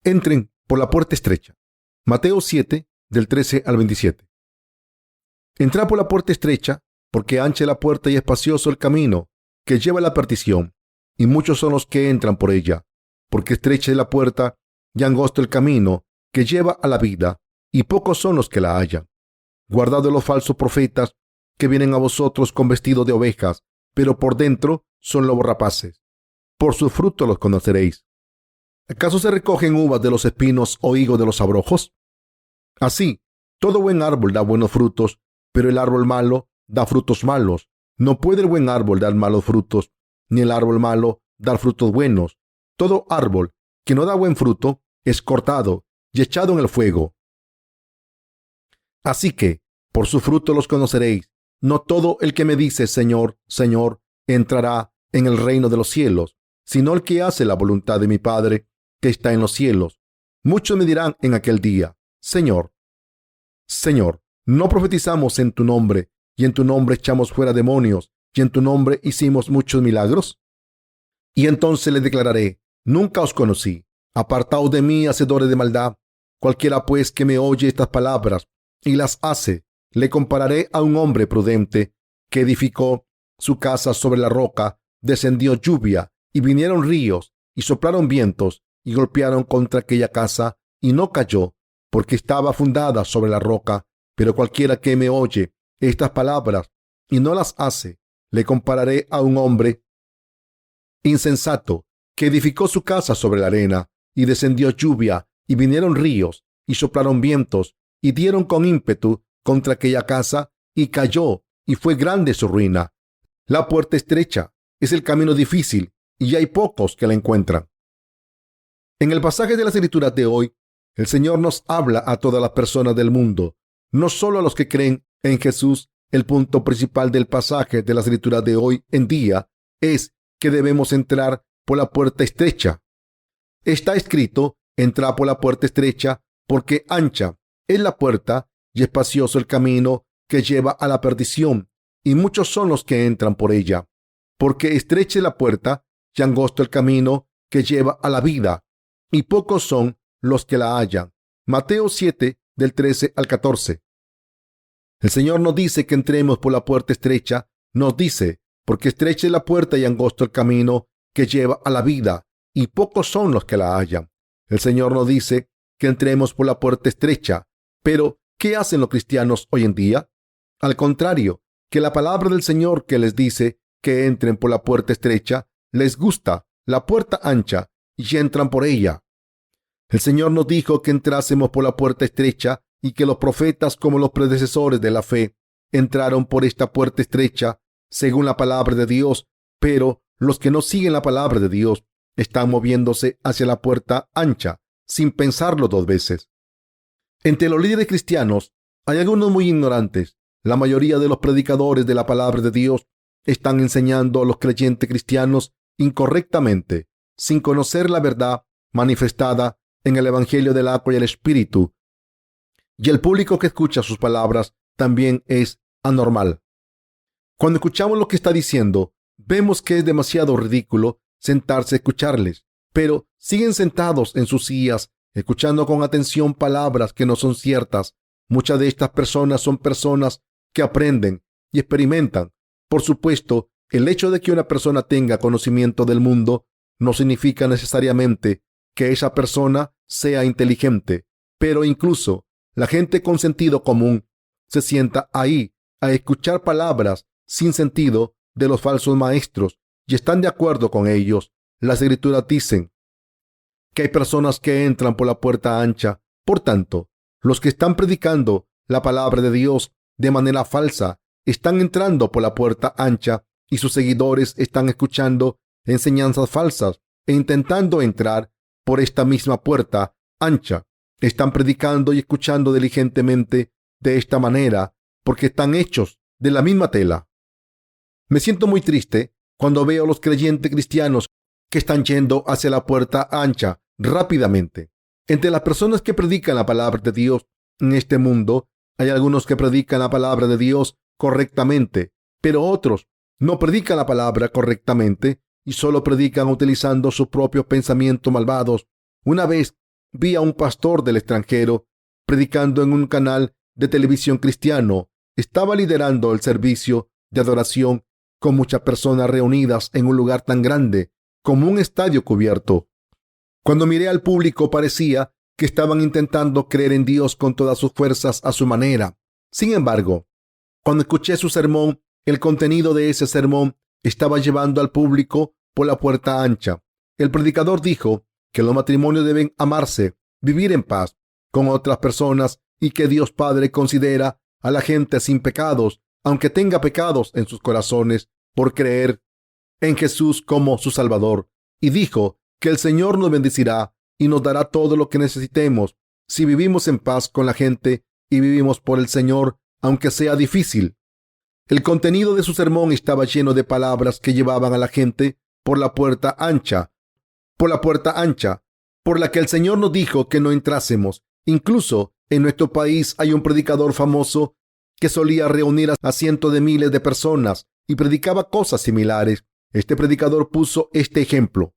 Entren por la puerta estrecha. Mateo 7, del 13 al 27. Entrad por la puerta estrecha, porque ancha es la puerta y espacioso el camino que lleva a la perdición, y muchos son los que entran por ella. Porque estrecha es la puerta y angosto el camino que lleva a la vida, y pocos son los que la hallan. Guardad de los falsos profetas que vienen a vosotros con vestido de ovejas, pero por dentro son lobos rapaces. Por sus frutos los conoceréis. ¿Acaso se recogen uvas de los espinos o higos de los abrojos? Así, todo buen árbol da buenos frutos, pero el árbol malo da frutos malos. No puede el buen árbol dar malos frutos, ni el árbol malo dar frutos buenos. Todo árbol que no da buen fruto es cortado y echado en el fuego. Así que, por su fruto los conoceréis. No todo el que me dice Señor, Señor, entrará en el reino de los cielos, sino el que hace la voluntad de mi Padre que está en los cielos. Muchos me dirán en aquel día, Señor, Señor, ¿no profetizamos en tu nombre, y en tu nombre echamos fuera demonios, y en tu nombre hicimos muchos milagros? Y entonces le declararé, nunca os conocí. Apartaos de mí, hacedores de maldad. Cualquiera pues que me oye estas palabras y las hace, le compararé a un hombre prudente que edificó su casa sobre la roca. Descendió lluvia y vinieron ríos y soplaron vientos y golpearon contra aquella casa, y no cayó, porque estaba fundada sobre la roca. Pero cualquiera que me oye estas palabras y no las hace, le compararé a un hombre insensato que edificó su casa sobre la arena, y descendió lluvia y vinieron ríos y soplaron vientos y dieron con ímpetu contra aquella casa, y cayó, y fue grande su ruina. La puerta estrecha es el camino difícil, y hay pocos que la encuentran. En el pasaje de las Escrituras de hoy, el Señor nos habla a todas las personas del mundo, no solo a los que creen en Jesús. El punto principal del pasaje de las Escrituras de hoy en día es que debemos entrar por la puerta estrecha. Está escrito, entrad por la puerta estrecha, porque ancha es la puerta y espacioso el camino que lleva a la perdición, y muchos son los que entran por ella. Porque estrecha es la puerta y angosto el camino que lleva a la vida, y pocos son los que la hallan. Mateo 7, del 13 al 14. El Señor nos dice que entremos por la puerta estrecha. Nos dice, porque estrecha es la puerta y angosto el camino que lleva a la vida, y pocos son los que la hallan. El Señor nos dice que entremos por la puerta estrecha. Pero, ¿qué hacen los cristianos hoy en día? Al contrario, que la palabra del Señor que les dice que entren por la puerta estrecha, les gusta la puerta ancha y entran por ella. El Señor nos dijo que entrásemos por la puerta estrecha, y que los profetas, como los predecesores de la fe, entraron por esta puerta estrecha según la palabra de Dios. Pero los que no siguen la palabra de Dios están moviéndose hacia la puerta ancha sin pensarlo dos veces. Entre los líderes cristianos hay algunos muy ignorantes. La mayoría de los predicadores de la palabra de Dios están enseñando a los creyentes cristianos incorrectamente, sin conocer la verdad manifestada en el Evangelio del agua y el Espíritu. Y el público que escucha sus palabras también es anormal. Cuando escuchamos lo que está diciendo, vemos que es demasiado ridículo sentarse a escucharles, pero siguen sentados en sus sillas, escuchando con atención palabras que no son ciertas. Muchas de estas personas son personas que aprenden y experimentan. Por supuesto, el hecho de que una persona tenga conocimiento del mundo no significa necesariamente que esa persona sea inteligente, pero incluso la gente con sentido común se sienta ahí a escuchar palabras sin sentido de los falsos maestros y están de acuerdo con ellos. Las Escrituras dicen que hay personas que entran por la puerta ancha. Por tanto, los que están predicando la palabra de Dios de manera falsa están entrando por la puerta ancha, y sus seguidores están escuchando enseñanzas falsas e intentando entrar por esta misma puerta ancha. Están predicando y escuchando diligentemente de esta manera porque están hechos de la misma tela. Me siento muy triste cuando veo a los creyentes cristianos que están yendo hacia la puerta ancha rápidamente. Entre las personas que predican la palabra de Dios en este mundo, hay algunos que predican la palabra de Dios correctamente, pero otros no predican la palabra correctamente y solo predican utilizando sus propios pensamientos malvados. Una vez vi a un pastor del extranjero predicando en un canal de televisión cristiano. Estaba liderando el servicio de adoración con muchas personas reunidas en un lugar tan grande como un estadio cubierto. Cuando miré al público, parecía que estaban intentando creer en Dios con todas sus fuerzas a su manera. Sin embargo, cuando escuché su sermón, el contenido de ese sermón estaba llevando al público por la puerta ancha. El predicador dijo que los matrimonios deben amarse, vivir en paz con otras personas y que Dios Padre considera a la gente sin pecados, aunque tenga pecados en sus corazones, por creer en Jesús como su Salvador. Y dijo que el Señor nos bendecirá y nos dará todo lo que necesitemos si vivimos en paz con la gente y vivimos por el Señor, aunque sea difícil. El contenido de su sermón estaba lleno de palabras que llevaban a la gente por la puerta ancha, por la que el Señor nos dijo que no entrásemos. Incluso en nuestro país hay un predicador famoso que solía reunir a cientos de miles de personas y predicaba cosas similares. Este predicador puso este ejemplo.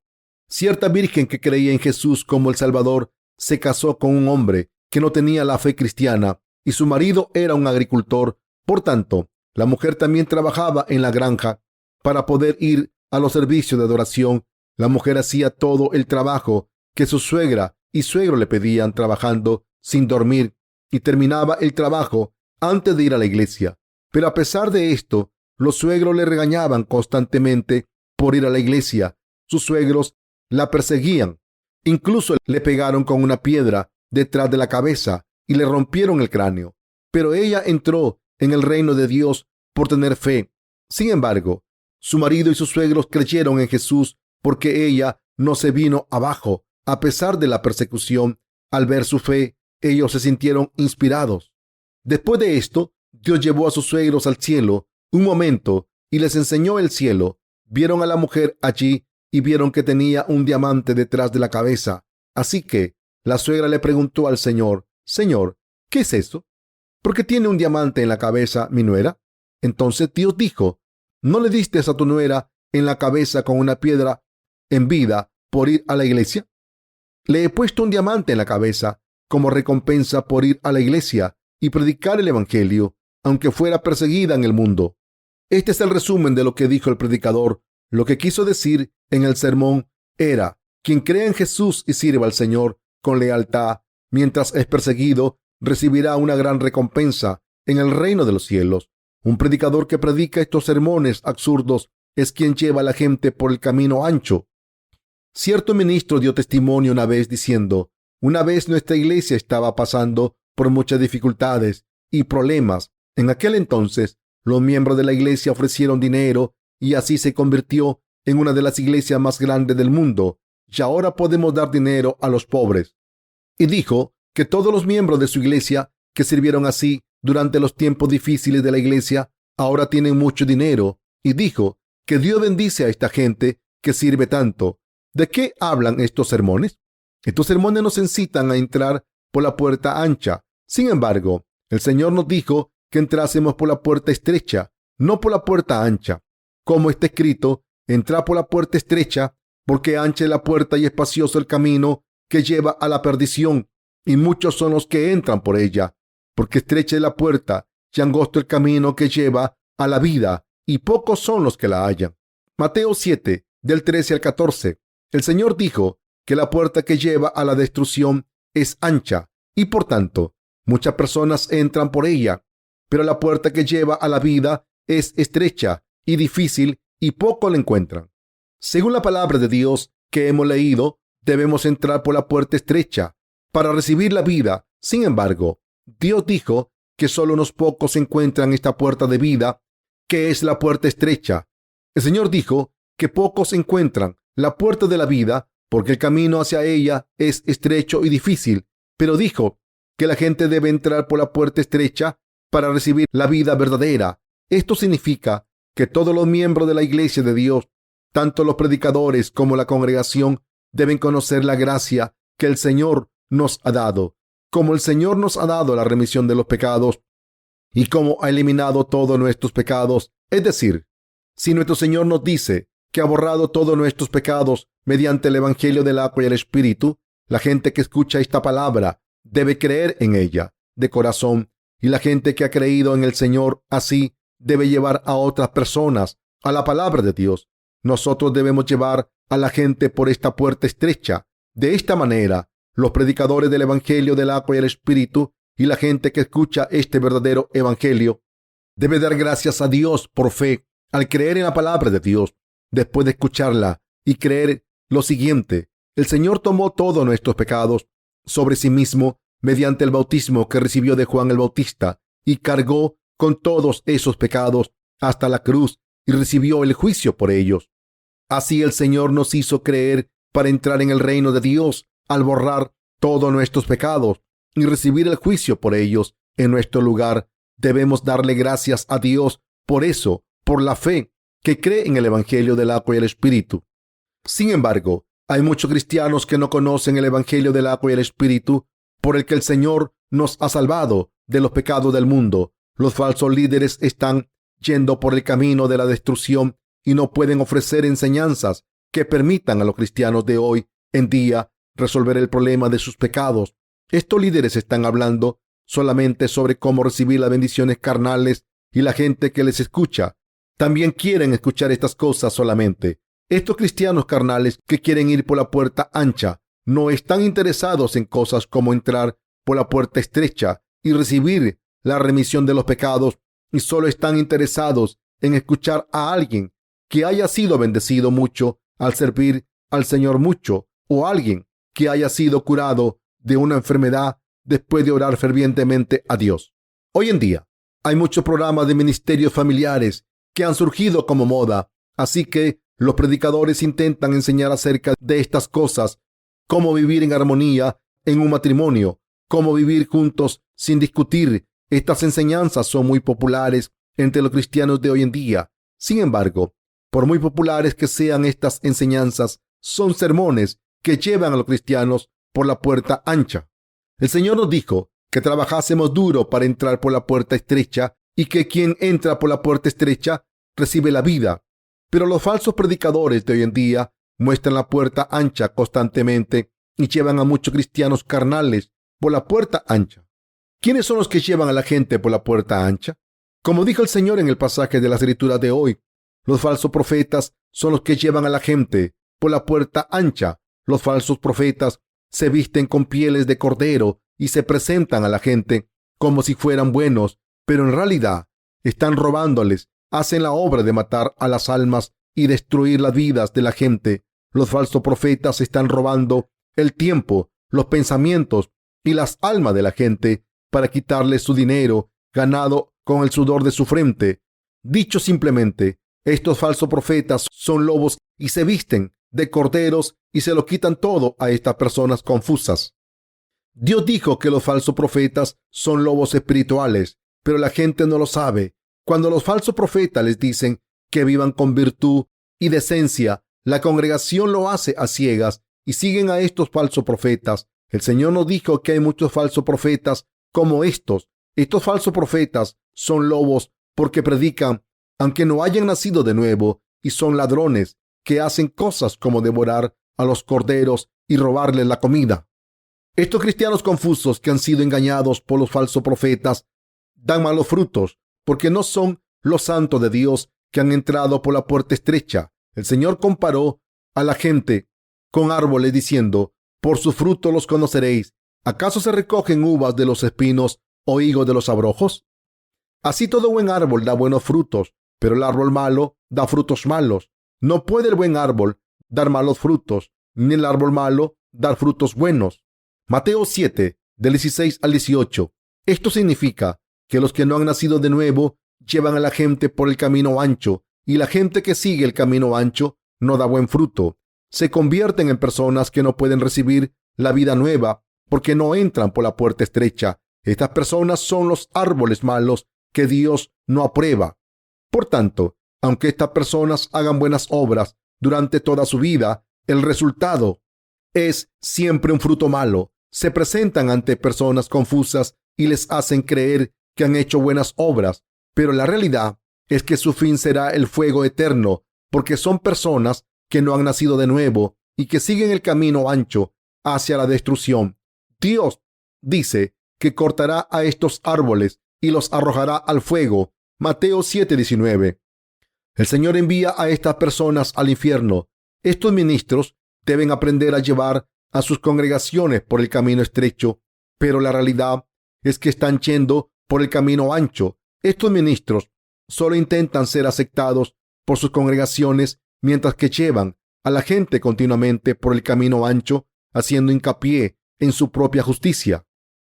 Cierta virgen que creía en Jesús como el Salvador se casó con un hombre que no tenía la fe cristiana y su marido era un agricultor. Por tanto, la mujer también trabajaba en la granja para poder ir a los servicios de adoración. La mujer hacía todo el trabajo que su suegra y suegro le pedían, trabajando sin dormir, y terminaba el trabajo antes de ir a la iglesia. Pero a pesar de esto, los suegros le regañaban constantemente por ir a la iglesia. Sus suegros la perseguían. Incluso le pegaron con una piedra detrás de la cabeza y le rompieron el cráneo. Pero ella entró en el reino de Dios por tener fe. Sin embargo, su marido y sus suegros creyeron en Jesús porque ella no se vino abajo a pesar de la persecución. Al ver su fe, ellos se sintieron inspirados. Después de esto, Dios llevó a sus suegros al cielo un momento y les enseñó el cielo. Vieron a la mujer allí y vieron que tenía un diamante detrás de la cabeza. Así que la suegra le preguntó al Señor: Señor, ¿qué es eso? ¿Por qué tiene un diamante en la cabeza mi nuera? Entonces Dios dijo: ¿no le diste a tu nuera en la cabeza con una piedra en vida por ir a la iglesia? Le he puesto un diamante en la cabeza como recompensa por ir a la iglesia y predicar el evangelio, aunque fuera perseguida en el mundo. Este es el resumen de lo que dijo el predicador. Lo que quiso decir en el sermón era: quien cree en Jesús y sirva al Señor con lealtad mientras es perseguido, recibirá una gran recompensa en el reino de los cielos. Un predicador que predica estos sermones absurdos es quien lleva a la gente por el camino ancho. Cierto ministro dio testimonio una vez diciendo: una vez nuestra iglesia estaba pasando por muchas dificultades y problemas. En aquel entonces, los miembros de la iglesia ofrecieron dinero y así se convirtió en una de las iglesias más grandes del mundo. Y ahora podemos dar dinero a los pobres. Y dijo que todos los miembros de su iglesia que sirvieron así durante los tiempos difíciles de la iglesia ahora tienen mucho dinero. Y dijo que Dios bendice a esta gente que sirve tanto. ¿De qué hablan estos sermones? Estos sermones nos incitan a entrar por la puerta ancha. Sin embargo, el Señor nos dijo que entrásemos por la puerta estrecha, no por la puerta ancha. Como está escrito: entrad por la puerta estrecha, porque ancha es la puerta y espacioso el camino que lleva a la perdición, y muchos son los que entran por ella. Porque estrecha es la puerta y angosto el camino que lleva a la vida, y pocos son los que la hallan. Mateo 7, del 13 al 14. El Señor dijo que la puerta que lleva a la destrucción es ancha, y por tanto, muchas personas entran por ella. Pero la puerta que lleva a la vida es estrecha y difícil, y pocos la encuentran. Según la palabra de Dios que hemos leído, debemos entrar por la puerta estrecha para recibir la vida. Sin embargo, Dios dijo que solo unos pocos encuentran esta puerta de vida, que es la puerta estrecha. El Señor dijo que pocos encuentran la puerta de la vida porque el camino hacia ella es estrecho y difícil, pero dijo que la gente debe entrar por la puerta estrecha para recibir la vida verdadera. Esto significa que todos los miembros de la iglesia de Dios, tanto los predicadores como la congregación, deben conocer la gracia que el Señor nos ha dado. Como el Señor nos ha dado la remisión de los pecados y como ha eliminado todos nuestros pecados, es decir, si nuestro Señor nos dice que ha borrado todos nuestros pecados mediante el Evangelio del agua y el Espíritu, La gente que escucha esta palabra debe creer en ella de corazón, y la gente que ha creído en el Señor así debe llevar a otras personas a la palabra de Dios. Nosotros debemos llevar a la gente por esta puerta estrecha. De esta manera, los predicadores del Evangelio del agua y el Espíritu y la gente que escucha este verdadero Evangelio debe dar gracias a Dios por fe al creer en la palabra de Dios. Después de escucharla y creer lo siguiente: el Señor tomó todos nuestros pecados sobre sí mismo mediante el bautismo que recibió de Juan el Bautista y cargó con todos esos pecados hasta la cruz y recibió el juicio por ellos. Así el Señor nos hizo creer para entrar en el reino de Dios al borrar todos nuestros pecados y recibir el juicio por ellos en nuestro lugar. Debemos darle gracias a Dios por eso, por la fe que cree en el Evangelio del agua y el Espíritu. Sin embargo, hay muchos cristianos que no conocen el Evangelio del agua y el Espíritu por el que el Señor nos ha salvado de los pecados del mundo. Los falsos líderes están yendo por el camino de la destrucción y no pueden ofrecer enseñanzas que permitan a los cristianos de hoy en día resolver el problema de sus pecados. Estos líderes están hablando solamente sobre cómo recibir las bendiciones carnales, y la gente que les escucha también quieren escuchar estas cosas solamente. Estos cristianos carnales que quieren ir por la puerta ancha no están interesados en cosas como entrar por la puerta estrecha y recibir la remisión de los pecados, y solo están interesados en escuchar a alguien que haya sido bendecido mucho al servir al Señor mucho, o alguien que haya sido curado de una enfermedad después de orar fervientemente a Dios. Hoy en día hay muchos programas de ministerios familiares que han surgido como moda, así que los predicadores intentan enseñar acerca de estas cosas: cómo vivir en armonía en un matrimonio, cómo vivir juntos sin discutir. Estas enseñanzas son muy populares entre los cristianos de hoy en día. Sin embargo, por muy populares que sean estas enseñanzas, son sermones que llevan a los cristianos por la puerta ancha. El Señor nos dijo que trabajásemos duro para entrar por la puerta estrecha y que quien entra por la puerta estrecha recibe la vida. Pero los falsos predicadores de hoy en día muestran la puerta ancha constantemente y llevan a muchos cristianos carnales por la puerta ancha. ¿Quiénes son los que llevan a la gente por la puerta ancha? Como dijo el Señor en el pasaje de la Escritura de hoy, los falsos profetas son los que llevan a la gente por la puerta ancha. Los falsos profetas se visten con pieles de cordero y se presentan a la gente como si fueran buenos, pero en realidad están robándoles. Hacen la obra de matar a las almas y destruir las vidas de la gente. Los falsos profetas están robando el tiempo, los pensamientos y las almas de la gente para quitarles su dinero ganado con el sudor de su frente. Dicho simplemente, estos falsos profetas son lobos y se visten de corderos y se lo quitan todo a estas personas confusas. Dios dijo que los falsos profetas son lobos espirituales, pero la gente no lo sabe. Cuando los falsos profetas les dicen que vivan con virtud y decencia, la congregación lo hace a ciegas y siguen a estos falsos profetas. El Señor nos dijo que hay muchos falsos profetas como estos. Estos falsos profetas son lobos porque predican aunque no hayan nacido de nuevo, y son ladrones que hacen cosas como devorar a los corderos y robarles la comida. Estos cristianos confusos que han sido engañados por los falsos profetas dan malos frutos porque no son los santos de Dios que han entrado por la puerta estrecha. El Señor comparó a la gente con árboles diciendo: por su fruto los conoceréis. ¿Acaso se recogen uvas de los espinos o higos de los abrojos? Así todo buen árbol da buenos frutos, pero el árbol malo da frutos malos. No puede el buen árbol dar malos frutos, ni el árbol malo dar frutos buenos. Mateo 7, del 16 al 18. Esto significa que los que no han nacido de nuevo llevan a la gente por el camino ancho, y la gente que sigue el camino ancho no da buen fruto. Se convierten en personas que no pueden recibir la vida nueva porque no entran por la puerta estrecha. Estas personas son los árboles malos que Dios no aprueba. Por tanto, aunque estas personas hagan buenas obras durante toda su vida, el resultado es siempre un fruto malo. Se presentan ante personas confusas y les hacen creer que han hecho buenas obras, pero la realidad es que su fin será el fuego eterno, porque son personas que no han nacido de nuevo y que siguen el camino ancho. hacia la destrucción. Dios dice que cortará a estos árboles y los arrojará al fuego. Mateo 7:19. El Señor envía a estas personas al infierno. Estos ministros deben aprender a llevar a sus congregaciones por el camino estrecho, pero la realidad es que están yendo por el camino ancho. Estos ministros solo intentan ser aceptados por sus congregaciones, mientras que llevan a la gente continuamente por el camino ancho, haciendo hincapié en su propia justicia.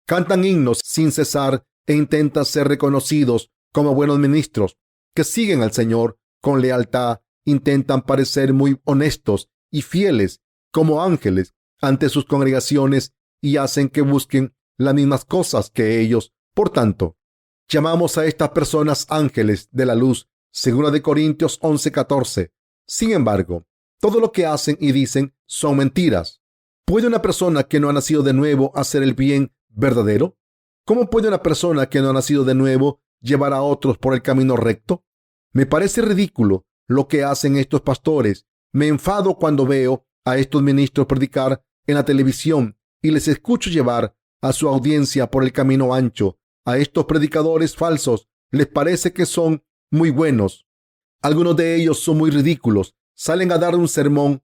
Cantan himnos sin cesar e intentan ser reconocidos como buenos ministros que siguen al Señor con lealtad. Intentan parecer muy honestos y fieles como ángeles ante sus congregaciones y hacen que busquen las mismas cosas que ellos. Por tanto, llamamos a estas personas ángeles de la luz, según de Corintios 11:14. Sin embargo, todo lo que hacen y dicen son mentiras. ¿Puede una persona que no ha nacido de nuevo hacer el bien verdadero? ¿Cómo puede una persona que no ha nacido de nuevo llevar a otros por el camino recto? Me parece ridículo lo que hacen estos pastores. Me enfado cuando veo a estos ministros predicar en la televisión y les escucho llevar a su audiencia por el camino ancho. A estos predicadores falsos les parece que son muy buenos. Algunos de ellos son muy ridículos. Salen a dar un sermón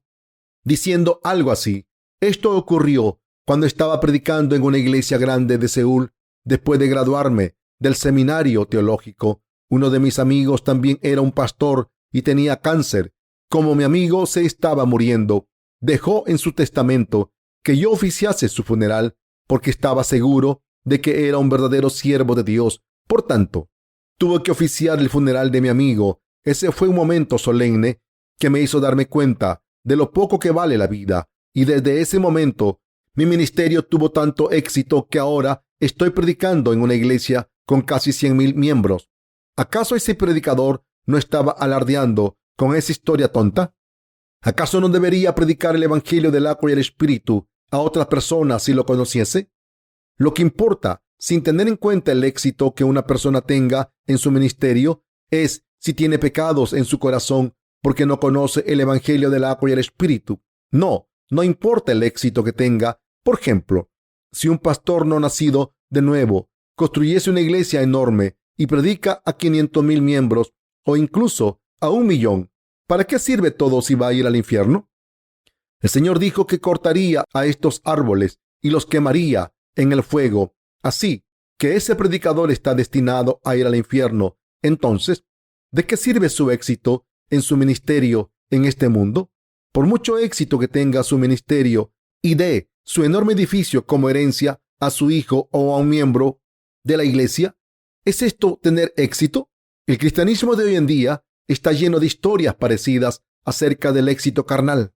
diciendo algo así: esto ocurrió cuando estaba predicando en una iglesia grande de Seúl después de graduarme del seminario teológico. Uno de mis amigos también era un pastor y tenía cáncer. Como mi amigo se estaba muriendo, dejó en su testamento que yo oficiase su funeral porque estaba seguro de que era un verdadero siervo de Dios. Por tanto, tuve que oficiar el funeral de mi amigo. Ese fue un momento solemne que me hizo darme cuenta de lo poco que vale la vida. Y desde ese momento, mi ministerio tuvo tanto éxito que ahora estoy predicando en una iglesia con casi 100,000 miembros. ¿Acaso ese predicador no estaba alardeando con esa historia tonta? ¿Acaso no debería predicar el evangelio del agua y el espíritu a otras personas si lo conociese? Lo que importa, sin tener en cuenta el éxito que una persona tenga en su ministerio, es si tiene pecados en su corazón porque no conoce el evangelio del agua y el espíritu. No importa el éxito que tenga. Por ejemplo, si un pastor no nacido de nuevo construyese una iglesia enorme y predica a 500,000 miembros o incluso a 1,000,000, ¿para qué sirve todo si va a ir al infierno? El Señor dijo que cortaría a estos árboles y los quemaría en el fuego. Así que ese predicador está destinado a ir al infierno. Entonces, ¿de qué sirve su éxito en su ministerio en este mundo? Por mucho éxito que tenga su ministerio y dé su enorme edificio como herencia a su hijo o a un miembro de la iglesia, ¿es esto tener éxito? El cristianismo de hoy en día está lleno de historias parecidas acerca del éxito carnal.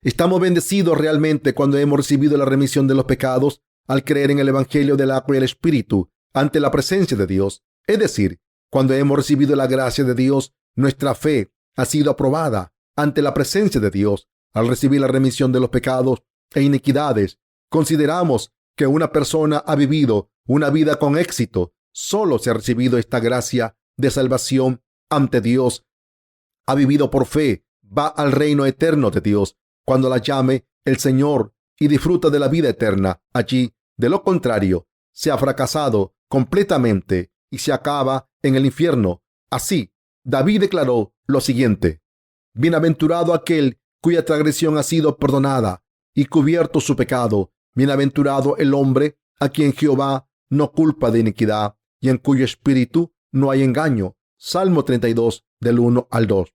Estamos bendecidos realmente cuando hemos recibido la remisión de los pecados al creer en el evangelio del agua y el espíritu ante la presencia de Dios. Es decir, cuando hemos recibido la gracia de Dios, nuestra fe ha sido aprobada ante la presencia de Dios. Al recibir la remisión de los pecados e iniquidades, consideramos que una persona ha vivido una vida con éxito. Solo se ha recibido esta gracia de salvación ante Dios. Ha vivido por fe, va al reino eterno de Dios cuando la llame el Señor y disfruta de la vida eterna allí. De lo contrario, se ha fracasado completamente y se acaba en el infierno. Así, David declaró lo siguiente: bienaventurado aquel cuya transgresión ha sido perdonada y cubierto su pecado. Bienaventurado el hombre a quien Jehová no culpa de iniquidad y en cuyo espíritu no hay engaño. Salmo 32, del 1 al 2.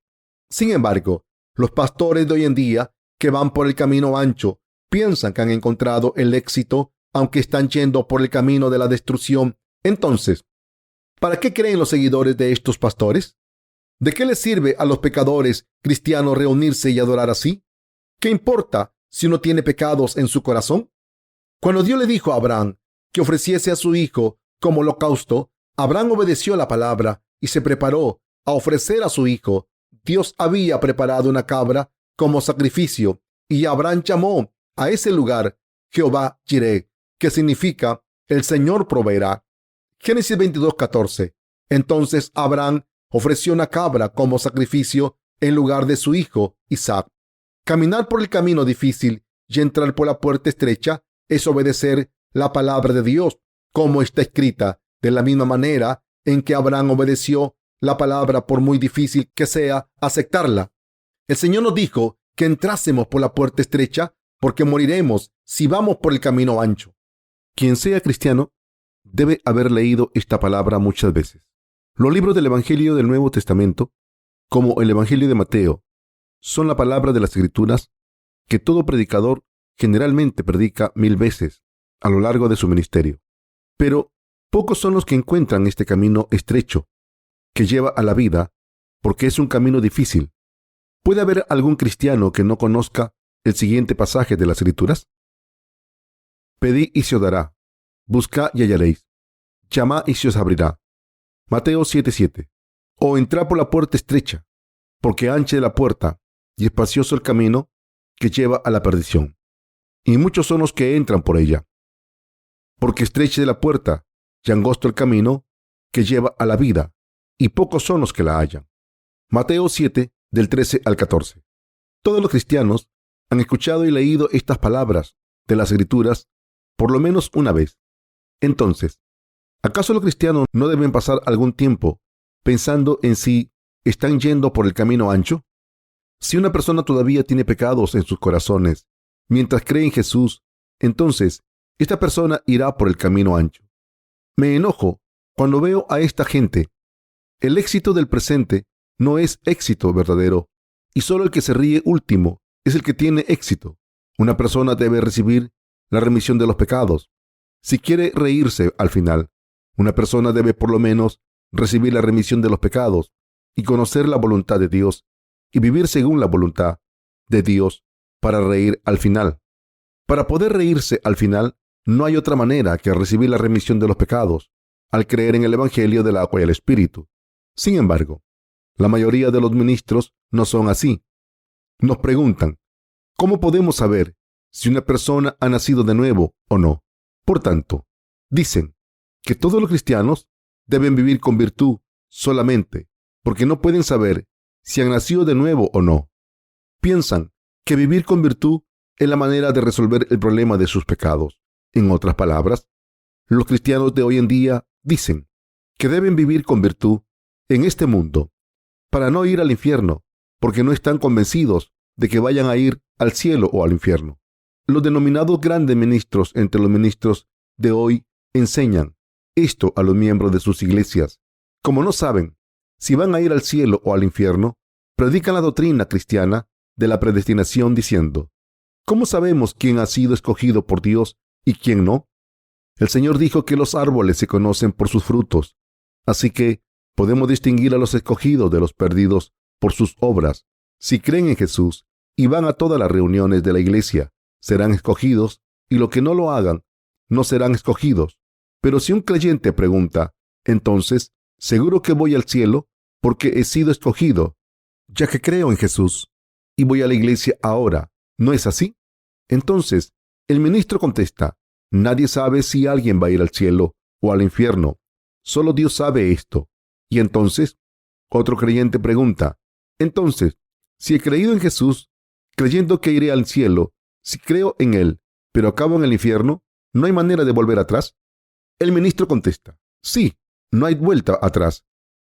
Sin embargo, los pastores de hoy en día que van por el camino ancho piensan que han encontrado el éxito, aunque están yendo por el camino de la destrucción. Entonces, ¿para qué creen los seguidores de estos pastores? ¿De qué les sirve a los pecadores cristianos reunirse y adorar así? ¿Qué importa si uno tiene pecados en su corazón? Cuando Dios le dijo a Abraham que ofreciese a su hijo como holocausto, Abraham obedeció la palabra y se preparó a ofrecer a su hijo. Dios había preparado una cabra como sacrificio y Abraham llamó a ese lugar Jehová Jireh, que significa el Señor proveerá. Génesis 22:14. Entonces Abraham ofreció una cabra como sacrificio en lugar de su hijo Isaac. Caminar por el camino difícil y entrar por la puerta estrecha es obedecer la palabra de Dios, como está escrita, de la misma manera en que Abraham obedeció la palabra por muy difícil que sea aceptarla. El Señor nos dijo que entrásemos por la puerta estrecha porque moriremos si vamos por el camino ancho. Quien sea cristiano debe haber leído esta palabra muchas veces. Los libros del Evangelio del Nuevo Testamento, como el Evangelio de Mateo, son la palabra de las Escrituras que todo predicador generalmente predica 1000 veces a lo largo de su ministerio. Pero pocos son los que encuentran este camino estrecho que lleva a la vida, porque es un camino difícil. ¿Puede haber algún cristiano que no conozca el siguiente pasaje de las Escrituras? Pedid y se os dará, buscad y hallaréis, llamad y se os abrirá. Mateo 7:7. O entrad por la puerta estrecha, porque ancha es la puerta y espacioso el camino que lleva a la perdición, y muchos son los que entran por ella. Porque estrecha es la puerta y angosto el camino que lleva a la vida, y pocos son los que la hallan. Mateo 7, del 13 al 14. Todos los cristianos han escuchado y leído estas palabras de las Escrituras por lo menos una vez. Entonces, ¿acaso los cristianos no deben pasar algún tiempo pensando en si están yendo por el camino ancho? Si una persona todavía tiene pecados en sus corazones mientras cree en Jesús, entonces esta persona irá por el camino ancho. Me enojo cuando veo a esta gente. El éxito del presente no es éxito verdadero, y solo el que se ríe último es el que tiene éxito. Una persona debe recibir la remisión de los pecados si quiere reírse al final. Una persona debe por lo menos recibir la remisión de los pecados y conocer la voluntad de Dios y vivir según la voluntad de Dios para reír al final. Para poder reírse al final, no hay otra manera que recibir la remisión de los pecados al creer en el Evangelio del agua y el Espíritu. Sin embargo, la mayoría de los ministros no son así. Nos preguntan, ¿cómo podemos saber si una persona ha nacido de nuevo o no? Por tanto, dicen que todos los cristianos deben vivir con virtud solamente porque no pueden saber si han nacido de nuevo o no. Piensan que vivir con virtud es la manera de resolver el problema de sus pecados. En otras palabras, los cristianos de hoy en día dicen que deben vivir con virtud en este mundo para no ir al infierno, porque no están convencidos de que vayan a ir al cielo o al infierno. Los denominados grandes ministros entre los ministros de hoy enseñan esto a los miembros de sus iglesias. Como no saben si van a ir al cielo o al infierno, predican la doctrina cristiana de la predestinación diciendo, ¿cómo sabemos quién ha sido escogido por Dios y quién no? El Señor dijo que los árboles se conocen por sus frutos, así que podemos distinguir a los escogidos de los perdidos por sus obras. Si creen en Jesús y van a todas las reuniones de la iglesia, serán escogidos, y los que no lo hagan no serán escogidos. Pero si un creyente pregunta, entonces, ¿seguro que voy al cielo porque he sido escogido, ya que creo en Jesús y voy a la iglesia ahora? ¿No es así? Entonces, el ministro contesta, nadie sabe si alguien va a ir al cielo o al infierno. Solo Dios sabe esto. Y entonces, otro creyente pregunta, entonces, si he creído en Jesús, creyendo que iré al cielo, si creo en Él, pero acabo en el infierno, ¿no hay manera de volver atrás? El ministro contesta, sí, no hay vuelta atrás.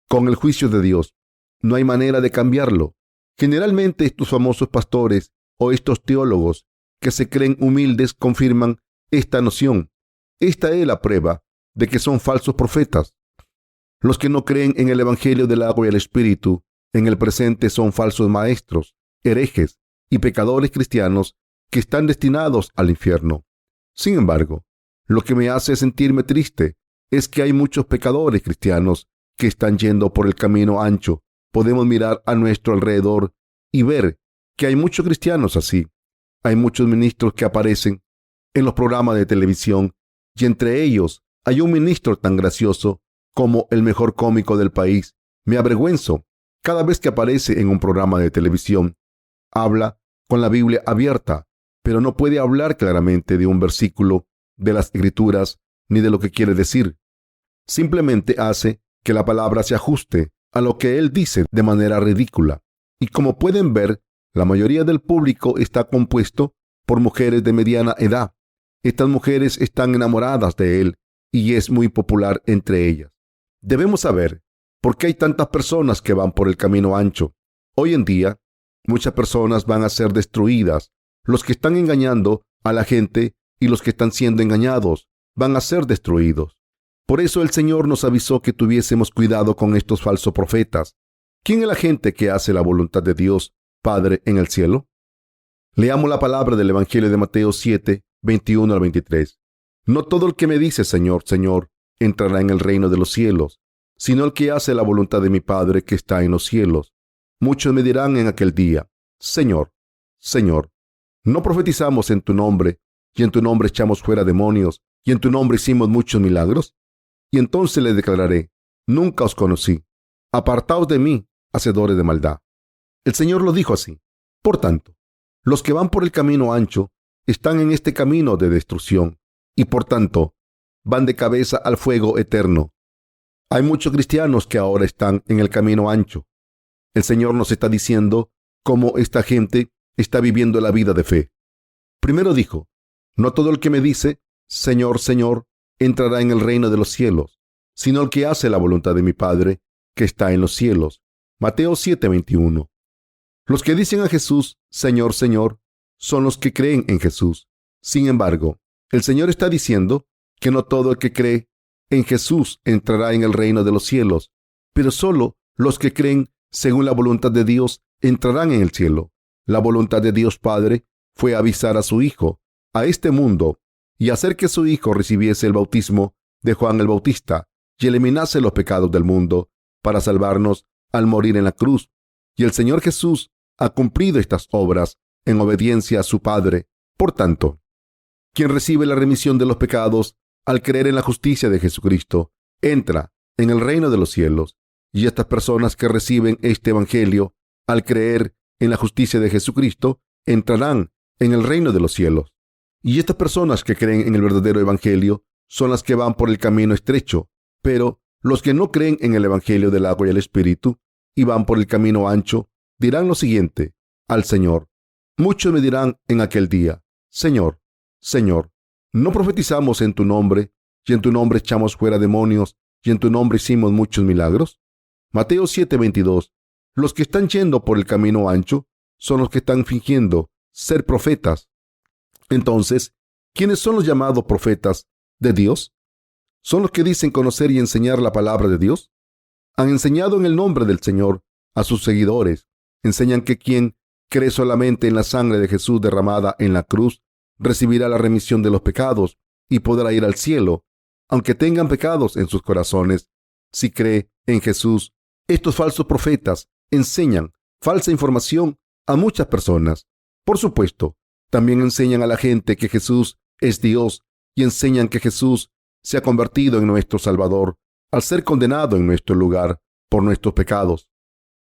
Con el juicio de Dios, no hay manera de cambiarlo. Generalmente estos famosos pastores o estos teólogos que se creen humildes confirman esta noción. Esta es la prueba de que son falsos profetas. Los que no creen en el Evangelio del agua y el Espíritu en el presente son falsos maestros, herejes y pecadores cristianos que están destinados al infierno. Sin embargo, lo que me hace sentirme triste es que hay muchos pecadores cristianos que están yendo por el camino ancho. Podemos mirar a nuestro alrededor y ver que hay muchos cristianos así. Hay muchos ministros que aparecen en los programas de televisión y entre ellos hay un ministro tan gracioso como el mejor cómico del país. Me avergüenzo cada vez que aparece en un programa de televisión. Habla con la Biblia abierta, pero no puede hablar claramente de un versículo de las Escrituras ni de lo que quiere decir. Simplemente hace que la palabra se ajuste a lo que él dice de manera ridícula. Y como pueden ver, la mayoría del público está compuesto por mujeres de mediana edad. Estas mujeres están enamoradas de él y es muy popular entre ellas. Debemos saber por qué hay tantas personas que van por el camino ancho. Hoy en día, muchas personas van a ser destruidas. Los que están engañando a la gente y los que están siendo engañados van a ser destruidos. Por eso el Señor nos avisó que tuviésemos cuidado con estos falsos profetas. ¿Quién es la gente que hace la voluntad de Dios, Padre, en el cielo? Leamos la palabra del Evangelio de Mateo 7, 21 al 23. No todo el que me dice Señor, Señor, entrará en el reino de los cielos, sino el que hace la voluntad de mi Padre que está en los cielos. Muchos me dirán en aquel día, Señor, Señor, ¿no profetizamos en tu nombre, y en tu nombre echamos fuera demonios, y en tu nombre hicimos muchos milagros? Y entonces les declararé, nunca os conocí. Apartaos de mí, hacedores de maldad. El Señor lo dijo así. Por tanto, los que van por el camino ancho están en este camino de destrucción y por tanto van de cabeza al fuego eterno. Hay muchos cristianos que ahora están en el camino ancho. El Señor nos está diciendo cómo esta gente está viviendo la vida de fe. Primero dijo, no todo el que me dice, Señor, Señor, entrará en el reino de los cielos, sino el que hace la voluntad de mi Padre que está en los cielos. Mateo 7:21. Los que dicen a Jesús, Señor, Señor, son los que creen en Jesús. Sin embargo, el Señor está diciendo que no todo el que cree en Jesús entrará en el reino de los cielos, pero solo los que creen según la voluntad de Dios entrarán en el cielo. La voluntad de Dios Padre fue avisar a su Hijo, a este mundo, y hacer que su Hijo recibiese el bautismo de Juan el Bautista y eliminase los pecados del mundo para salvarnos al morir en la cruz. Y el Señor Jesús ha cumplido estas obras en obediencia a su Padre. Por tanto, quien recibe la remisión de los pecados al creer en la justicia de Jesucristo, entra en el reino de los cielos. Y estas personas que reciben este evangelio al creer en la justicia de Jesucristo, entrarán en el reino de los cielos. Y estas personas que creen en el verdadero evangelio son las que van por el camino estrecho, pero los que no creen en el evangelio del agua y el espíritu y van por el camino ancho, dirán lo siguiente al Señor. Muchos me dirán en aquel día, Señor, Señor, ¿no profetizamos en tu nombre, y en tu nombre echamos fuera demonios, y en tu nombre hicimos muchos milagros? Mateo 7:22. Los que están yendo por el camino ancho son los que están fingiendo ser profetas. Entonces, ¿quiénes son los llamados profetas de Dios? ¿Son los que dicen conocer y enseñar la palabra de Dios? Han enseñado en el nombre del Señor a sus seguidores. Enseñan que quien cree solamente en la sangre de Jesús derramada en la cruz recibirá la remisión de los pecados y podrá ir al cielo, aunque tengan pecados en sus corazones. Si cree en Jesús, estos falsos profetas enseñan falsa información a muchas personas. Por supuesto, también enseñan a la gente que Jesús es Dios y enseñan que Jesús se ha convertido en nuestro Salvador al ser condenado en nuestro lugar por nuestros pecados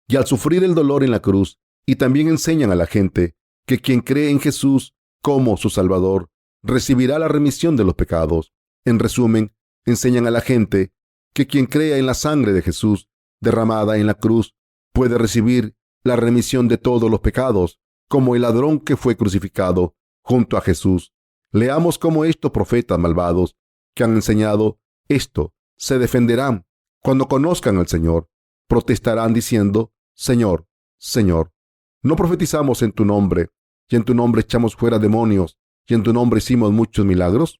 y al sufrir el dolor en la cruz. Y también enseñan a la gente que quien cree en Jesús como su Salvador recibirá la remisión de los pecados. En resumen, enseñan a la gente que quien crea en la sangre de Jesús derramada en la cruz puede recibir la remisión de todos los pecados, como el ladrón que fue crucificado junto a Jesús. Leamos cómo estos profetas malvados que han enseñado esto se defenderán cuando conozcan al Señor. Protestarán diciendo, Señor, Señor, ¿no profetizamos en tu nombre, y en tu nombre echamos fuera demonios, y en tu nombre hicimos muchos milagros?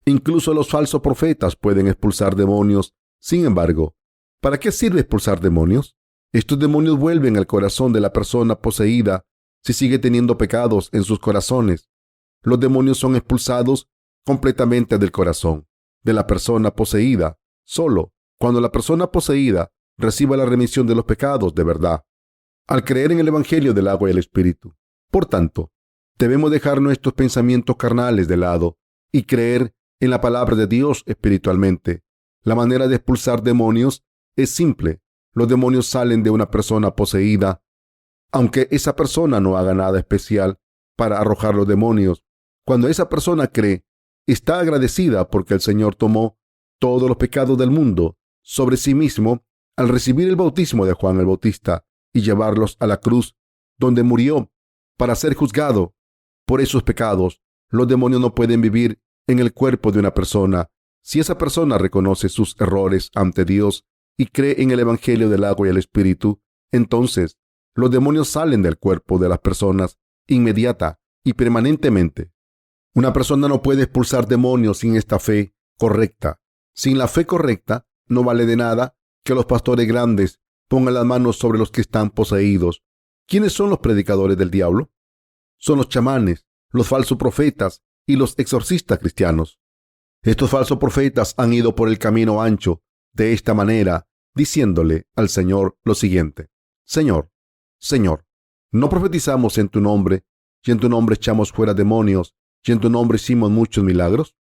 Incluso los falsos profetas pueden expulsar demonios. Sin embargo, ¿para qué sirve expulsar demonios? Estos demonios vuelven al corazón de la persona poseída si sigue teniendo pecados en sus corazones. Los demonios son expulsados completamente del corazón de la persona poseída, solo cuando la persona poseída reciba la remisión de los pecados de verdad, al creer en el evangelio del agua y el espíritu. Por tanto, debemos dejar nuestros pensamientos carnales de lado y creer en la palabra de Dios espiritualmente. La manera de expulsar demonios es simple. Los demonios salen de una persona poseída, aunque esa persona no haga nada especial para arrojar los demonios. Cuando esa persona cree, está agradecida porque el Señor tomó todos los pecados del mundo sobre sí mismo al recibir el bautismo de Juan el Bautista y llevarlos a la cruz, donde murió para ser juzgado por esos pecados, los demonios no pueden vivir en el cuerpo de una persona. Si esa persona reconoce sus errores ante Dios y cree en el Evangelio del agua y el Espíritu, entonces los demonios salen del cuerpo de las personas inmediata y permanentemente. Una persona no puede expulsar demonios sin esta fe correcta. Sin la fe correcta, no vale de nada que los pastores grandes pongan las manos sobre los que están poseídos. ¿Quiénes son los predicadores del diablo? Son los chamanes, los falsos profetas y los exorcistas cristianos. Estos falsos profetas han ido por el camino ancho de esta manera, diciéndole al Señor lo siguiente: Señor, Señor, ¿no profetizamos en tu nombre, y en tu nombre echamos fuera demonios, y en tu nombre hicimos muchos milagros?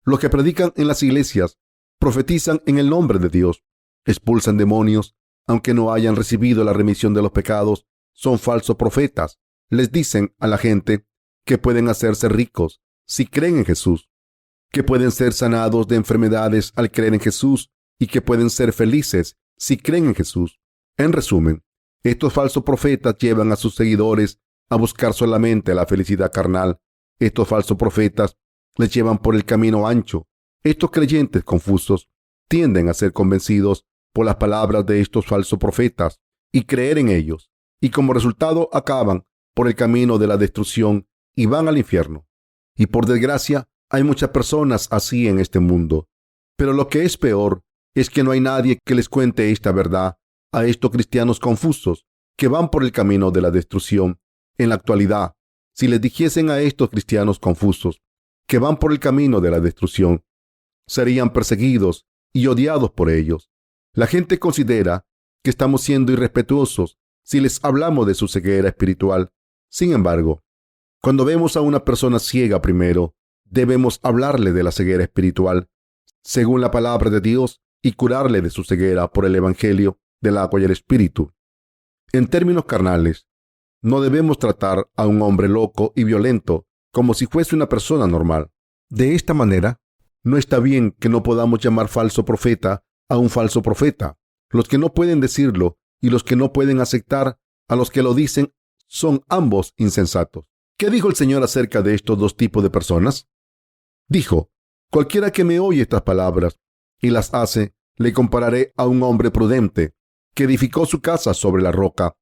Los que predican en las iglesias profetizan en el nombre de Dios, expulsan demonios, aunque no hayan recibido la remisión de los pecados. Son falsos profetas. Les dicen a la gente que pueden hacerse ricos si creen en Jesús, que pueden ser sanados de enfermedades al creer en Jesús y que pueden ser felices si creen en Jesús. En resumen, estos falsos profetas llevan a sus seguidores a buscar solamente la felicidad carnal. Estos falsos profetas les llevan por el camino ancho. Estos creyentes confusos tienden a ser convencidos por las palabras de estos falsos profetas y creer en ellos, y como resultado acaban por el camino de la destrucción y van al infierno. Y por desgracia, hay muchas personas así en este mundo. Pero lo que es peor es que no hay nadie que les cuente esta verdad a estos cristianos confusos que van por el camino de la destrucción. En la actualidad, si les dijesen a estos cristianos confusos que van por el camino de la destrucción, serían perseguidos y odiados por ellos. La gente considera que estamos siendo irrespetuosos si les hablamos de su ceguera espiritual. Sin embargo, cuando vemos a una persona ciega primero, debemos hablarle de la ceguera espiritual, según la palabra de Dios, y curarle de su ceguera por el Evangelio del agua y el Espíritu. En términos carnales, no debemos tratar a un hombre loco y violento como si fuese una persona normal. De esta manera, no está bien que no podamos llamar falso profeta a un falso profeta. Los que no pueden decirlo y los que no pueden aceptar a los que lo dicen son ambos insensatos. ¿Qué dijo el Señor acerca de estos dos tipos de personas? Dijo: cualquiera que me oye estas palabras y las hace, le compararé a un hombre prudente que edificó su casa sobre la roca.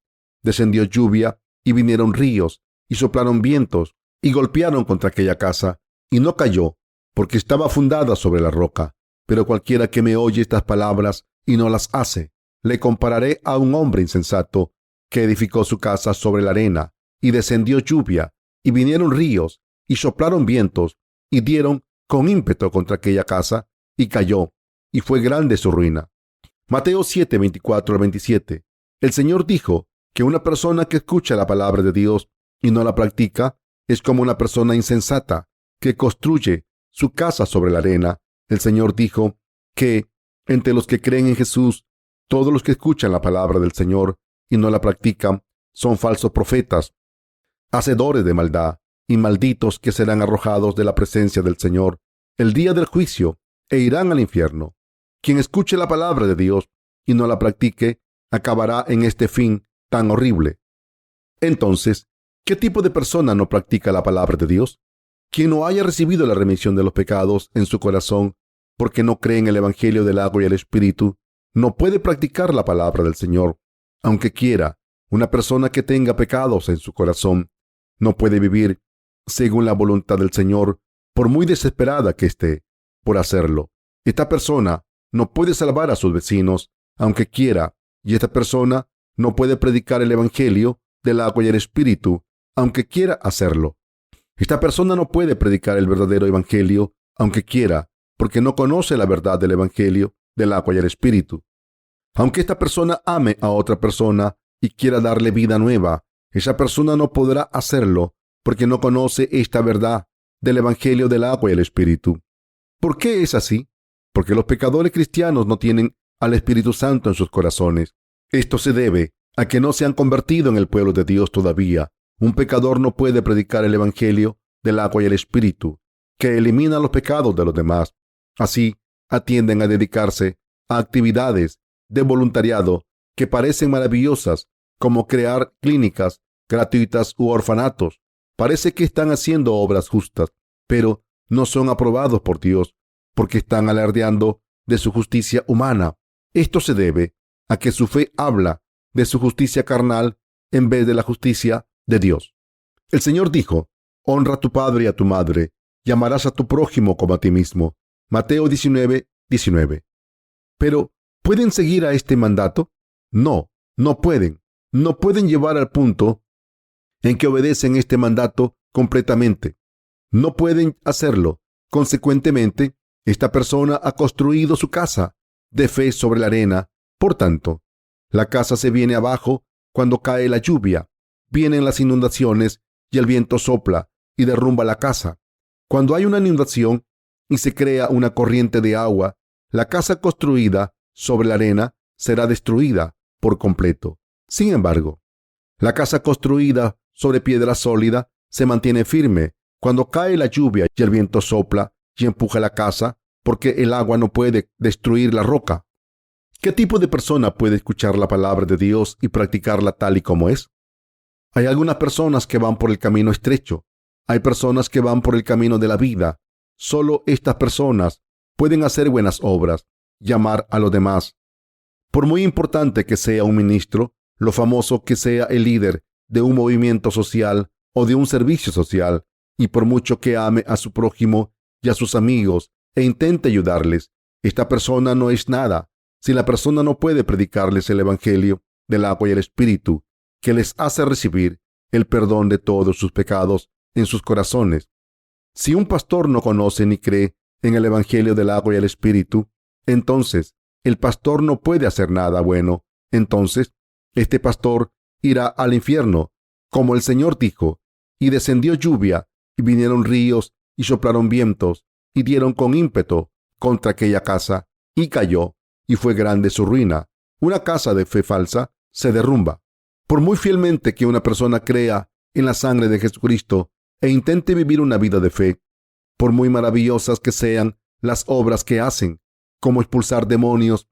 Descendió lluvia y vinieron ríos y soplaron vientos y golpearon contra aquella casa, y no cayó, porque estaba fundada sobre la roca. Pero cualquiera que me oye estas palabras y no las hace, le compararé a un hombre insensato que edificó su casa sobre la arena, y descendió lluvia y vinieron ríos y soplaron vientos y dieron con ímpetu contra aquella casa, y cayó, y fue grande su ruina. Mateo 7, 24 al 27. El Señor dijo que una persona que escucha la palabra de Dios y no la practica es como una persona insensata que construye su casa sobre la arena. El Señor dijo que entre los que creen en Jesús, todos los que escuchan la palabra del Señor y no la practican son falsos profetas, hacedores de maldad y malditos, que serán arrojados de la presencia del Señor el día del juicio e irán al infierno. Quien escuche la palabra de Dios y no la practique acabará en este fin tan horrible. Entonces, ¿qué tipo de persona no practica la palabra de Dios? Quien no haya recibido la remisión de los pecados en su corazón porque no cree en el Evangelio del agua y el Espíritu, no puede practicar la palabra del Señor, aunque quiera. Una persona que tenga pecados en su corazón no puede vivir según la voluntad del Señor, por muy desesperada que esté por hacerlo. Esta persona no puede salvar a sus vecinos, aunque quiera, y esta persona no puede predicar el Evangelio del agua y el Espíritu, aunque quiera hacerlo. Esta persona no puede predicar el verdadero Evangelio, aunque quiera, porque no conoce la verdad del Evangelio del agua y el Espíritu. Aunque esta persona ame a otra persona y quiera darle vida nueva, esa persona no podrá hacerlo porque no conoce esta verdad del Evangelio del agua y el Espíritu. ¿Por qué es así? Porque los pecadores cristianos no tienen al Espíritu Santo en sus corazones. Esto se debe a que no se han convertido en el pueblo de Dios todavía. Un pecador no puede predicar el Evangelio del agua y el Espíritu, que elimina los pecados de los demás. Así, atienden a dedicarse a actividades de voluntariado que parecen maravillosas, como crear clínicas gratuitas u orfanatos, Parece que están haciendo obras justas, pero no son aprobados por Dios, porque están alardeando de su justicia humana. Esto se debe a que su fe habla de su justicia carnal en vez de la justicia de Dios. El Señor dijo: honra a tu padre y a tu madre, y amarás a tu prójimo como a ti mismo. Mateo 19:19. Pero, ¿pueden seguir a este mandato? No, no pueden. No pueden llevar al punto en que obedecen este mandato completamente. No pueden hacerlo. Consecuentemente, esta persona ha construido su casa de fe sobre la arena. Por tanto, la casa se viene abajo cuando cae la lluvia, vienen las inundaciones y el viento sopla y derrumba la casa. Cuando hay una inundación y se crea una corriente de agua, la casa construida sobre la arena será destruida por completo. Sin embargo, la casa construida sobre piedra sólida se mantiene firme cuando cae la lluvia y el viento sopla y empuja la casa, porque el agua no puede destruir la roca. ¿Qué tipo de persona puede escuchar la palabra de Dios y practicarla tal y como es? Hay algunas personas que van por el camino estrecho. Hay personas que van por el camino de la vida. Solo estas personas pueden hacer buenas obras y amar a los demás. Por muy importante que sea un ministro, lo famoso que sea el líder de un movimiento social o de un servicio social, y por mucho que ame a su prójimo y a sus amigos e intente ayudarles, esta persona no es nada si la persona no puede predicarles el evangelio del agua y el espíritu, que les hace recibir el perdón de todos sus pecados en sus corazones. Si un pastor no conoce ni cree en el evangelio del agua y el espíritu, entonces el pastor no puede hacer nada bueno. Entonces, este pastor irá al infierno, como el Señor dijo: y descendió lluvia, y vinieron ríos, y soplaron vientos, y dieron con ímpetu contra aquella casa, y cayó, y fue grande su ruina. Una casa de fe falsa se derrumba. Por muy fielmente que una persona crea en la sangre de Jesucristo e intente vivir una vida de fe, por muy maravillosas que sean las obras que hacen, como expulsar demonios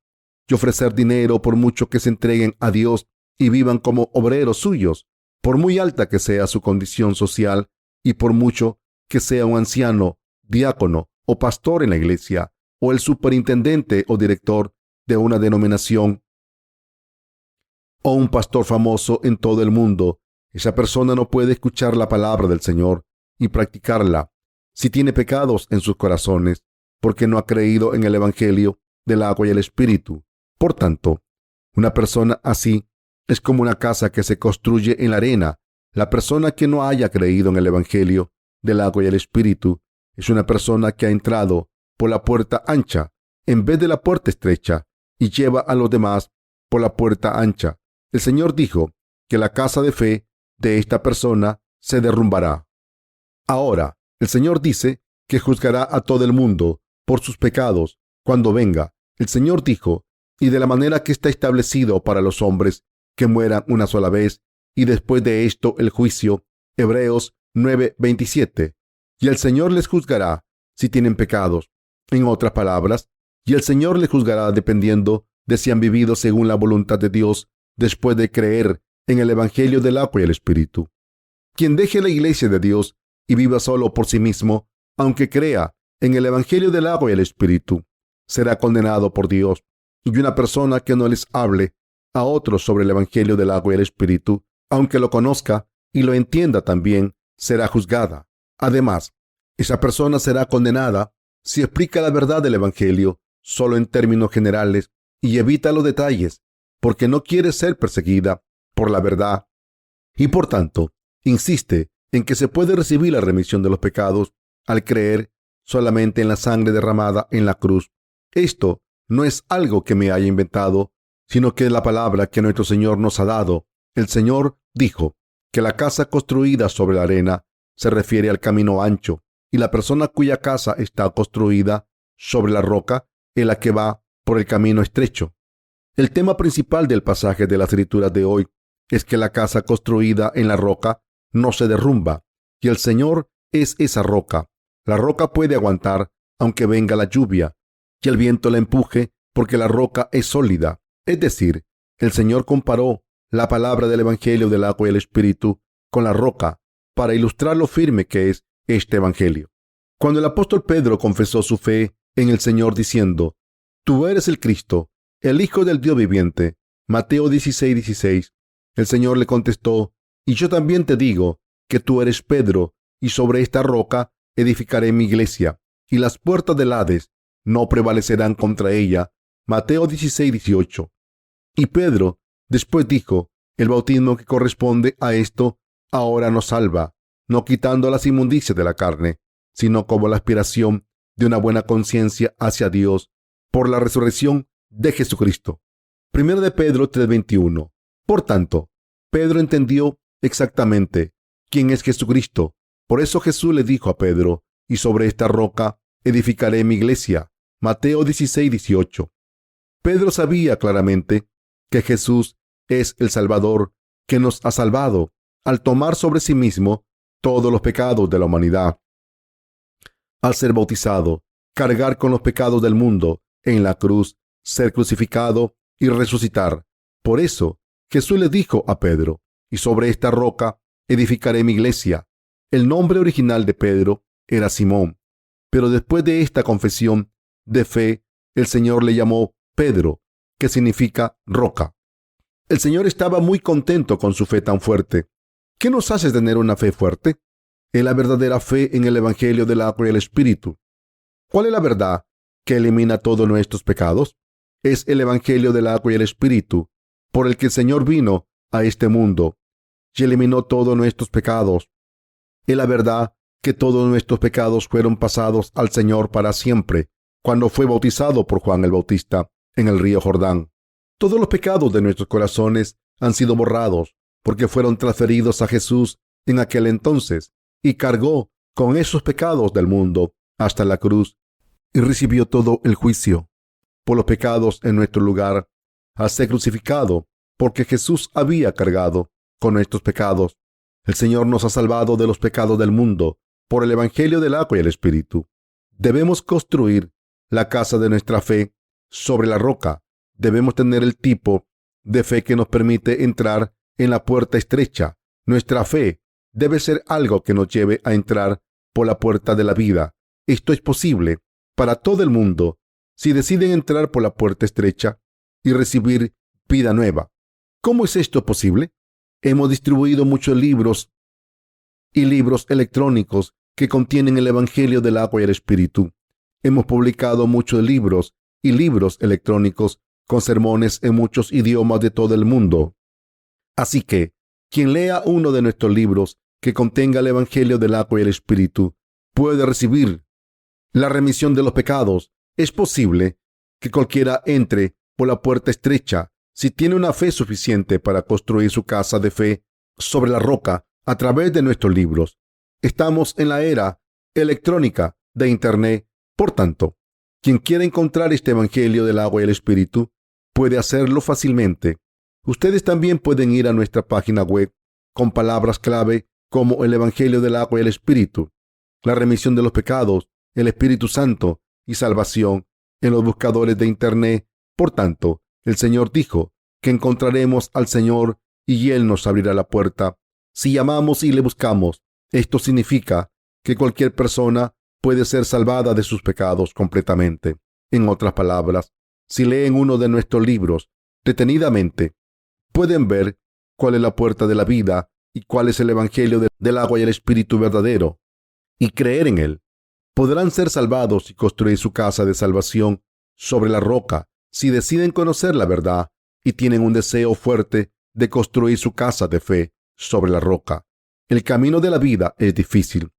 y ofrecer dinero, por mucho que se entreguen a Dios y vivan como obreros suyos, por muy alta que sea su condición social y por mucho que sea un anciano, diácono o pastor en la iglesia, o el superintendente o director de una denominación, o un pastor famoso en todo el mundo, esa persona no puede escuchar la palabra del Señor y practicarla si tiene pecados en sus corazones, porque no ha creído en el evangelio del agua y el espíritu. Por tanto, una persona así es como una casa que se construye en la arena. La persona que no haya creído en el evangelio del agua y el espíritu es una persona que ha entrado por la puerta ancha en vez de la puerta estrecha y lleva a los demás por la puerta ancha. El Señor dijo que la casa de fe de esta persona se derrumbará. Ahora, el Señor dice que juzgará a todo el mundo por sus pecados cuando venga. El Señor dijo: y de la manera que está establecido para los hombres que mueran una sola vez, y después de esto el juicio. Hebreos 9:27. Y el Señor les juzgará si tienen pecados. En otras palabras, y el Señor les juzgará dependiendo de si han vivido según la voluntad de Dios después de creer en el evangelio del agua y el espíritu. Quien deje la iglesia de Dios y viva solo por sí mismo, aunque crea en el evangelio del agua y el espíritu, será condenado por Dios. Y una persona que no les hable a otros sobre el evangelio del agua y el espíritu, aunque lo conozca y lo entienda también, será juzgada. Además, esa persona será condenada si explica la verdad del evangelio solo en términos generales y evita los detalles, porque no quiere ser perseguida por la verdad y por tanto insiste en que se puede recibir la remisión de los pecados al creer solamente en la sangre derramada en la cruz. Esto no es algo que me haya inventado, sino que es la palabra que nuestro Señor nos ha dado. El Señor dijo que la casa construida sobre la arena se refiere al camino ancho, y la persona cuya casa está construida sobre la roca es la que va por el camino estrecho. El tema principal del pasaje de las Escrituras de hoy es que la casa construida en la roca no se derrumba, y el Señor es esa roca. La roca puede aguantar aunque venga la lluvia y el viento la empuje, porque la roca es sólida. Es decir, el Señor comparó la palabra del evangelio del agua y el espíritu con la roca. para ilustrar lo firme que es este evangelio. Cuando el apóstol Pedro confesó su fe en el Señor diciendo: «Tú eres el Cristo, el Hijo del Dios viviente», Mateo 16:16, el Señor le contestó: «Y yo también te digo que tú eres Pedro, y sobre esta roca edificaré mi iglesia, y las puertas del Hades no prevalecerán contra ella». Mateo 16:18. Y Pedro después dijo: «El bautismo que corresponde a esto ahora nos salva, no quitando las inmundicias de la carne, sino como la aspiración de una buena conciencia hacia Dios por la resurrección de Jesucristo». Primero de Pedro 3:21. Por tanto, Pedro entendió exactamente quién es Jesucristo. Por eso Jesús le dijo a Pedro: «Y sobre esta roca edificaré mi iglesia». Mateo 16:18. Pedro sabía claramente que Jesús es el Salvador que nos ha salvado al tomar sobre sí mismo todos los pecados de la humanidad. Al ser bautizado, cargar con los pecados del mundo en la cruz, ser crucificado y resucitar. Por eso Jesús le dijo a Pedro: «Y sobre esta roca edificaré mi iglesia». El nombre original de Pedro era Simón, pero después de esta confesión de fe, el Señor le llamó Pedro, que significa roca. El Señor estaba muy contento con su fe tan fuerte. ¿Qué nos hace tener una fe fuerte? Es la verdadera fe en el Evangelio del agua y el Espíritu. ¿Cuál es la verdad que elimina todos nuestros pecados? Es el Evangelio del agua y el Espíritu, por el que el Señor vino a este mundo y eliminó todos nuestros pecados. Es la verdad que todos nuestros pecados fueron pasados al Señor para siempre cuando fue bautizado por Juan el Bautista en el río Jordán. Todos los pecados de nuestros corazones han sido borrados porque fueron transferidos a Jesús en aquel entonces, y cargó con esos pecados del mundo hasta la cruz y recibió todo el juicio por los pecados en nuestro lugar al ser crucificado, porque Jesús había cargado con nuestros pecados. El Señor nos ha salvado de los pecados del mundo por el Evangelio del agua y el Espíritu. Debemos construir la casa de nuestra fe sobre la roca. Debemos tener el tipo de fe que nos permite entrar en la puerta estrecha. Nuestra fe debe ser algo que nos lleve a entrar por la puerta de la vida. Esto es posible para todo el mundo si deciden entrar por la puerta estrecha y recibir vida nueva. ¿Cómo es esto posible? Hemos distribuido muchos libros y libros electrónicos que contienen el Evangelio del agua y el Espíritu. Hemos publicado muchos libros y libros electrónicos con sermones en muchos idiomas de todo el mundo. Así que, quien lea uno de nuestros libros que contenga el Evangelio del agua y el Espíritu puede recibir la remisión de los pecados. Es posible que cualquiera entre por la puerta estrecha si tiene una fe suficiente para construir su casa de fe sobre la roca a través de nuestros libros. Estamos en la era electrónica de Internet. Por tanto, quien quiera encontrar este Evangelio del agua y el Espíritu puede hacerlo fácilmente. Ustedes también pueden ir a nuestra página web con palabras clave como el Evangelio del agua y el Espíritu, la remisión de los pecados, el Espíritu Santo y salvación en los buscadores de Internet. Por tanto, el Señor dijo que encontraremos al Señor y Él nos abrirá la puerta si llamamos y le buscamos. Esto significa que cualquier persona puede ser salvada de sus pecados completamente. En otras palabras, si leen uno de nuestros libros detenidamente, pueden ver cuál es la puerta de la vida y cuál es el Evangelio del agua y el Espíritu verdadero, y creer en él. Podrán ser salvados y construir su casa de salvación sobre la roca si deciden conocer la verdad y tienen un deseo fuerte de construir su casa de fe sobre la roca. El camino de la vida es difícil.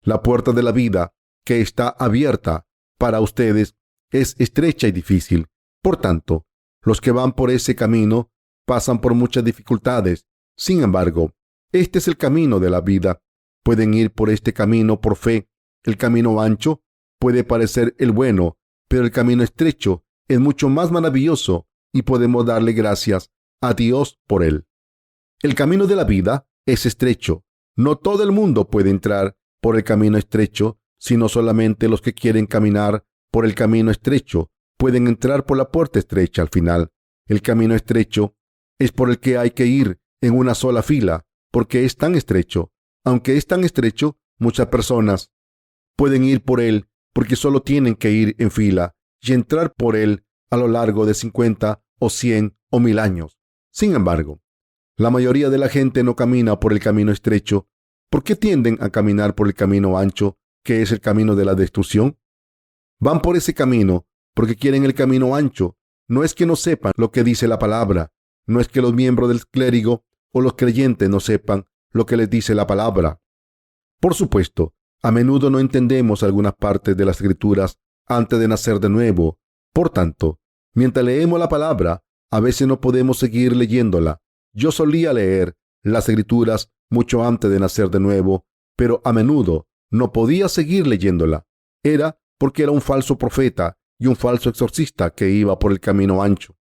La puerta de la vida que está abierta para ustedes es estrecha y difícil. Por tanto, los que van por ese camino pasan por muchas dificultades. Sin embargo, este es el camino de la vida. Pueden ir por este camino por fe. El camino ancho puede parecer el bueno, pero el camino estrecho es mucho más maravilloso y podemos darle gracias a Dios por él. El camino de la vida es estrecho. No todo el mundo puede entrar por el camino estrecho, sino solamente los que quieren caminar por el camino estrecho pueden entrar por la puerta estrecha al final. El camino estrecho es por el que hay que ir en una sola fila, porque es tan estrecho. Aunque es tan estrecho, muchas personas pueden ir por él porque solo tienen que ir en fila y entrar por él a lo largo de 50 o 100 o 1000 años. Sin embargo, la mayoría de la gente no camina por el camino estrecho. ¿Por qué tienden a caminar por el camino ancho, que es el camino de la destrucción? Van por ese camino porque quieren el camino ancho. No es que no sepan lo que dice la palabra. No es que los miembros del clérigo o los creyentes no sepan lo que les dice la palabra. Por supuesto, a menudo no entendemos algunas partes de las escrituras antes de nacer de nuevo. Por tanto, mientras leemos la palabra, a veces no podemos seguir leyéndola. Yo solía leer las escrituras mucho antes de nacer de nuevo, pero a menudo no podía seguir leyéndola. Era porque era un falso profeta y un falso exorcista que iba por el camino ancho.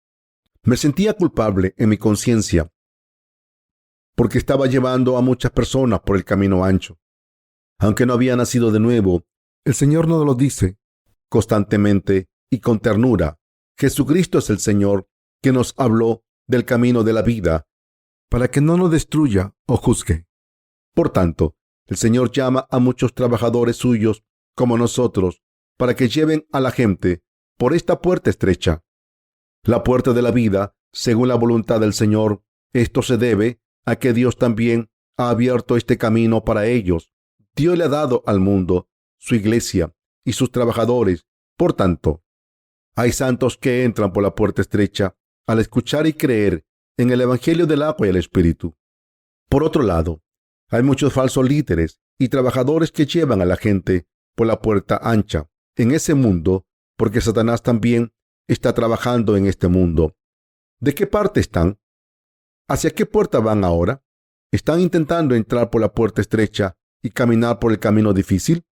Me sentía culpable en mi conciencia porque estaba llevando a muchas personas por el camino ancho. Aunque no había nacido de nuevo, el Señor nos lo dice constantemente y con ternura. Jesucristo es el Señor que nos habló del camino de la vida para que no nos destruya o juzgue. Por tanto, el Señor llama a muchos trabajadores suyos como nosotros para que lleven a la gente por esta puerta estrecha, la puerta de la vida, según la voluntad del Señor. Esto se debe a que Dios también ha abierto este camino para ellos. Dios le ha dado al mundo su iglesia y sus trabajadores. Por tanto, hay santos que entran por la puerta estrecha al escuchar y creer en el Evangelio del agua y el Espíritu. Por otro lado, hay muchos falsos líderes y trabajadores que llevan a la gente por la puerta ancha en ese mundo, porque Satanás también está trabajando en este mundo. ¿De qué parte están? ¿Hacia qué puerta van ahora? ¿Están intentando entrar por la puerta estrecha y caminar por el camino difícil?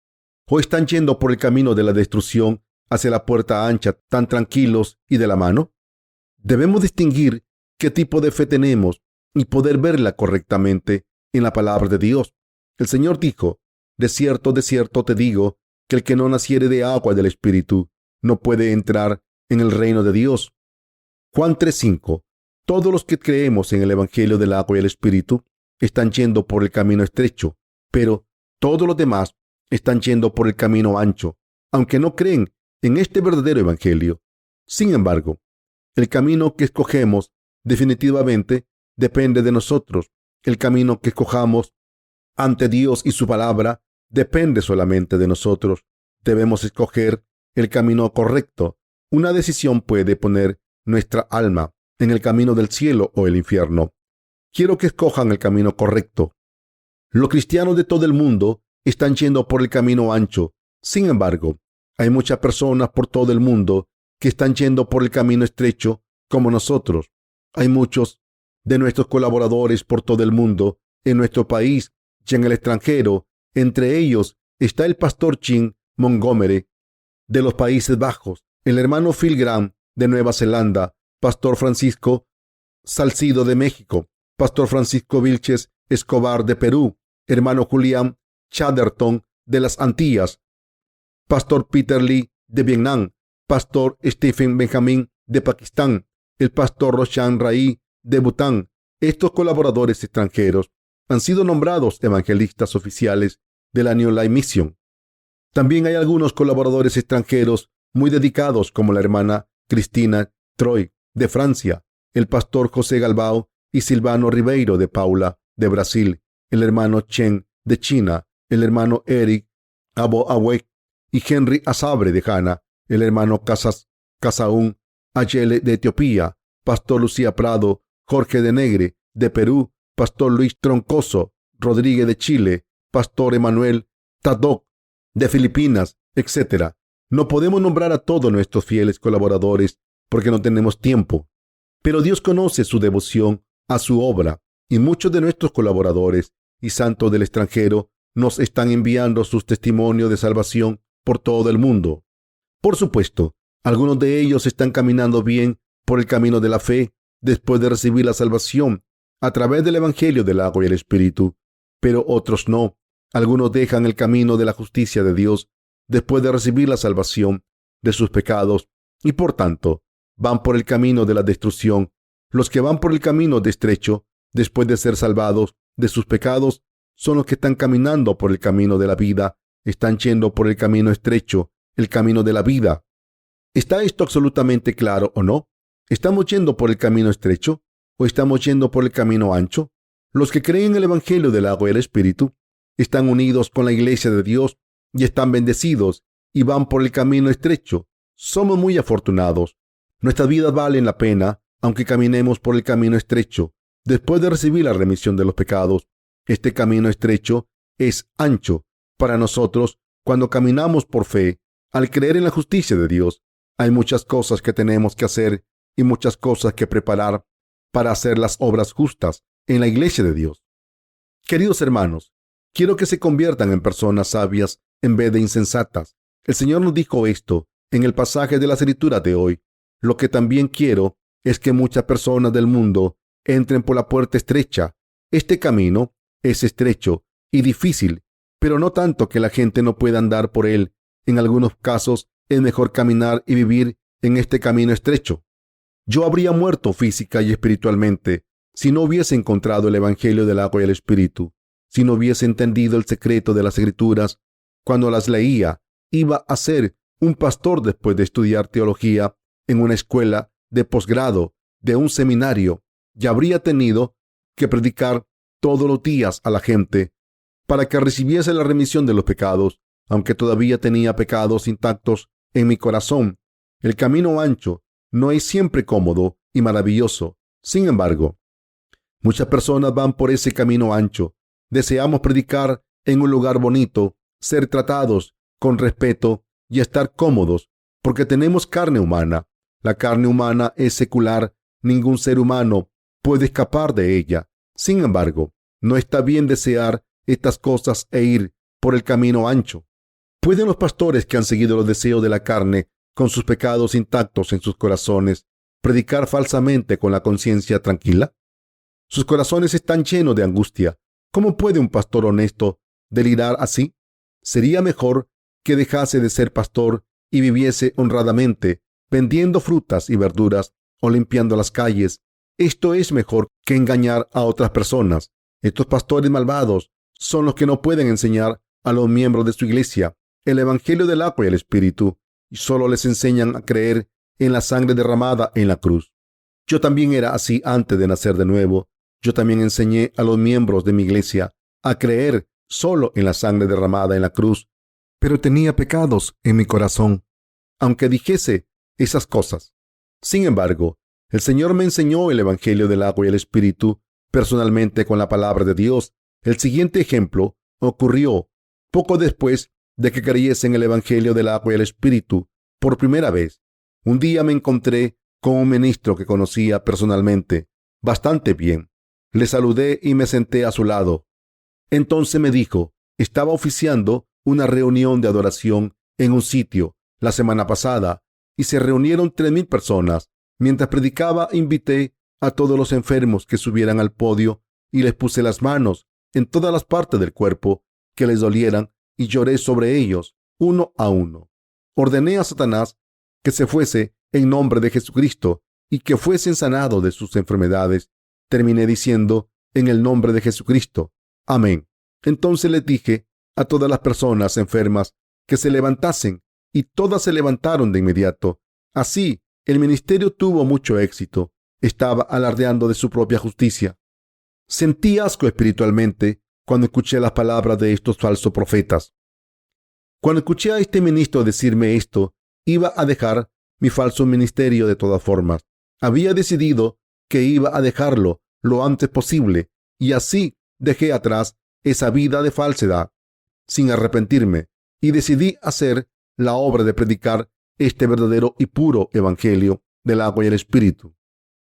¿O están yendo por el camino de la destrucción hacia la puerta ancha tan tranquilos y de la mano? Debemos distinguir qué tipo de fe tenemos y poder verla correctamente en la palabra de Dios. El Señor dijo: de cierto te digo, que el que no naciere de agua y del Espíritu no puede entrar en el reino de Dios. Juan 3:5. Todos los que creemos en el Evangelio del agua y el Espíritu están yendo por el camino estrecho, pero todos los demás están yendo por el camino ancho, aunque no creen en este verdadero Evangelio. Sin embargo, el camino que escogemos definitivamente depende de nosotros. El camino que escojamos ante Dios y su palabra depende solamente de nosotros. Debemos escoger el camino correcto. Una decisión puede poner nuestra alma en el camino del cielo o el infierno. Quiero que escojan el camino correcto. Los cristianos de todo el mundo están yendo por el camino ancho. Sin embargo, hay muchas personas por todo el mundo que están yendo por el camino estrecho como nosotros. Hay muchos de nuestros colaboradores por todo el mundo, en nuestro país y en el extranjero. Entre ellos está el pastor Jim Montgomery de los Países Bajos, el hermano Phil Graham de Nueva Zelanda, pastor Francisco Salcido de México, pastor Francisco Vilches Escobar de Perú, hermano Julián Chatterton de las Antillas, pastor Peter Lee de Vietnam, pastor Stephen Benjamin de Pakistán, el pastor Roshan Rai de Bután. Estos colaboradores extranjeros han sido nombrados evangelistas oficiales de la New Life Mission. También hay algunos colaboradores extranjeros muy dedicados, como la hermana Cristina Troy de Francia, el pastor José Galbao y Silvano Ribeiro de Paula de Brasil, el hermano Chen de China, el hermano Eric Abo Awek y Henry Asabre de Ghana, el hermano Casaún Ayele de Etiopía, pastor Lucía Prado, Jorge de Negre de Perú, pastor Luis Troncoso Rodríguez de Chile, pastor Emanuel Tadok de Filipinas, etc. No podemos nombrar a todos nuestros fieles colaboradores porque no tenemos tiempo, pero Dios conoce su devoción a su obra y muchos de nuestros colaboradores y santos del extranjero nos están enviando sus testimonios de salvación por todo el mundo. Por supuesto, algunos de ellos están caminando bien por el camino de la fe después de recibir la salvación a través del Evangelio del agua y el Espíritu, pero otros no. Algunos dejan el camino de la justicia de Dios después de recibir la salvación de sus pecados y por tanto van por el camino de la destrucción. Los que van por el camino de estrecho después de ser salvados de sus pecados son los que están caminando por el camino de la vida, están yendo por el camino estrecho, el camino de la vida. ¿Está esto absolutamente claro o no? ¿Estamos yendo por el camino estrecho o estamos yendo por el camino ancho? Los que creen en el Evangelio del agua y el Espíritu están unidos con la Iglesia de Dios y están bendecidos y van por el camino estrecho. Somos muy afortunados. Nuestras vidas valen la pena aunque caminemos por el camino estrecho. Después de recibir la remisión de los pecados, este camino estrecho es ancho para nosotros cuando caminamos por fe, al creer en la justicia de Dios. Hay muchas cosas que tenemos que hacer y muchas cosas que preparar para hacer las obras justas en la iglesia de Dios. Queridos hermanos, quiero que se conviertan en personas sabias en vez de insensatas. El Señor nos dijo esto en el pasaje de la Escritura de hoy. Lo que también quiero es que muchas personas del mundo entren por la puerta estrecha. Este camino es estrecho y difícil, pero no tanto que la gente no pueda andar por él. En algunos casos es mejor caminar y vivir en este camino estrecho. Yo habría muerto física y espiritualmente si no hubiese encontrado el Evangelio del agua y el Espíritu, si no hubiese entendido el secreto de las Escrituras. Cuando las leía, iba a ser un pastor después de estudiar teología en una escuela de posgrado, de un seminario, y habría tenido que predicar todos los días a la gente para que recibiese la remisión de los pecados, aunque todavía tenía pecados intactos en mi corazón. El camino ancho no es siempre cómodo y maravilloso. Sin embargo, muchas personas van por ese camino ancho. Deseamos predicar en un lugar bonito, ser tratados con respeto y estar cómodos porque tenemos carne humana. La carne humana es secular. Ningún ser humano puede escapar de ella. Sin embargo, no está bien desear estas cosas e ir por el camino ancho. ¿Pueden los pastores que han seguido los deseos de la carne con sus pecados intactos en sus corazones predicar falsamente con la conciencia tranquila? Sus corazones están llenos de angustia. ¿Cómo puede un pastor honesto delirar así? Sería mejor que dejase de ser pastor y viviese honradamente, vendiendo frutas y verduras o limpiando las calles. Esto es mejor que engañar a otras personas. Estos pastores malvados son los que no pueden enseñar a los miembros de su iglesia el Evangelio del agua y el Espíritu, y solo les enseñan a creer en la sangre derramada en la cruz. Yo también era así antes de nacer de nuevo. Yo también enseñé a los miembros de mi iglesia a creer solo en la sangre derramada en la cruz, pero tenía pecados en mi corazón, aunque dijese esas cosas. Sin embargo, el Señor me enseñó el Evangelio del agua y el Espíritu personalmente con la palabra de Dios. El siguiente ejemplo ocurrió poco después de que creyese en el Evangelio del agua y el Espíritu por primera vez. Un día me encontré con un ministro que conocía personalmente bastante bien. Le saludé y me senté a su lado. Entonces me dijo, estaba oficiando una reunión de adoración en un sitio la semana pasada y se reunieron 3,000 personas. Mientras predicaba, invité a todos los enfermos que subieran al podio y les puse las manos en todas las partes del cuerpo que les dolieran y lloré sobre ellos uno a uno. Ordené a Satanás que se fuese en nombre de Jesucristo y que fuesen sanados de sus enfermedades. Terminé diciendo, en el nombre de Jesucristo. Amén. Entonces les dije a todas las personas enfermas que se levantasen y todas se levantaron de inmediato. Así, el ministerio tuvo mucho éxito. Estaba alardeando de su propia justicia. Sentí asco espiritualmente cuando escuché las palabras de estos falsos profetas. Cuando escuché a este ministro decirme esto, iba a dejar mi falso ministerio de todas formas. Había decidido que iba a dejarlo lo antes posible y así dejé atrás esa vida de falsedad sin arrepentirme y decidí hacer la obra de predicar este verdadero y puro Evangelio del agua y el Espíritu.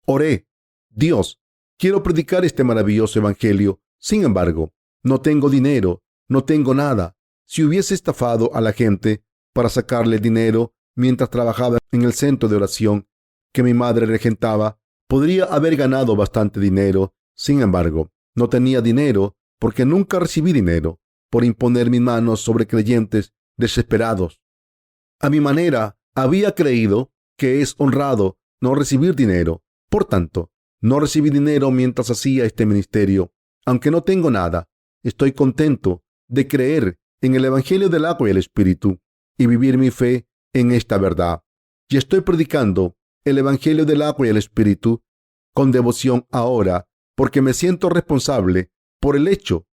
Oré, Dios, quiero predicar este maravilloso Evangelio. Sin embargo, no tengo dinero, no tengo nada. Si hubiese estafado a la gente para sacarle dinero mientras trabajaba en el centro de oración que mi madre regentaba, podría haber ganado bastante dinero. Sin embargo, no tenía dinero porque nunca recibí dinero por imponer mis manos sobre creyentes desesperados. A mi manera, había creído que es honrado no recibir dinero. Por tanto, no recibí dinero mientras hacía este ministerio. Aunque no tengo nada, estoy contento de creer en el Evangelio del agua y el Espíritu y vivir mi fe en esta verdad. Y estoy predicando el Evangelio del agua y el Espíritu con devoción ahora porque me siento responsable por el hecho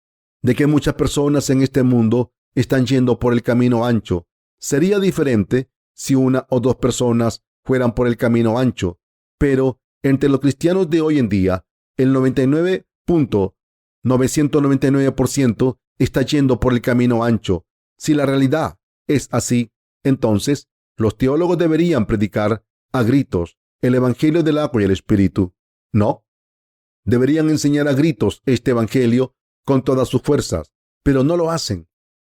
de que muchas personas en este mundo están yendo por el camino ancho. Sería diferente si una o dos personas fueran por el camino ancho, pero entre los cristianos de hoy en día, el 99.999% está yendo por el camino ancho. Si la realidad es así, entonces los teólogos deberían predicar a gritos el Evangelio del agua y el Espíritu. No, deberían enseñar a gritos este Evangelio con todas sus fuerzas, pero no lo hacen.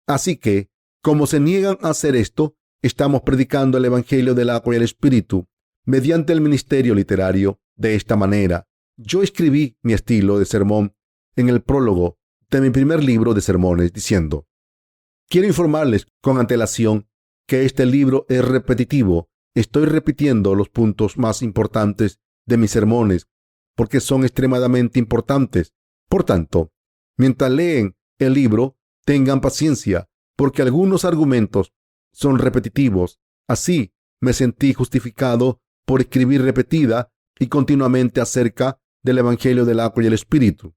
Así que, como se niegan a hacer esto, estamos predicando el Evangelio del agua y el Espíritu mediante el ministerio literario. De esta manera, yo escribí mi estilo de sermón en el prólogo de mi primer libro de sermones diciendo: quiero informarles con antelación que este libro es repetitivo. Estoy repitiendo los puntos más importantes de mis sermones porque son extremadamente importantes. Por tanto, mientras leen el libro, tengan paciencia porque algunos argumentos son repetitivos. Así me sentí justificado por escribir repetida y continuamente acerca del Evangelio del agua y el Espíritu.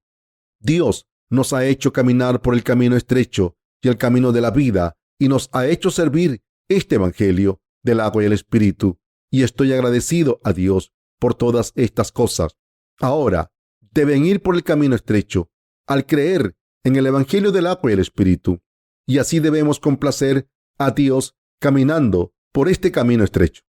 Dios nos ha hecho caminar por el camino estrecho y el camino de la vida y nos ha hecho servir este Evangelio del agua y el Espíritu. Y estoy agradecido a Dios por todas estas cosas. Ahora deben ir por el camino estrecho al creer en el Evangelio del agua y el Espíritu. Y así debemos complacer a Dios caminando por este camino estrecho.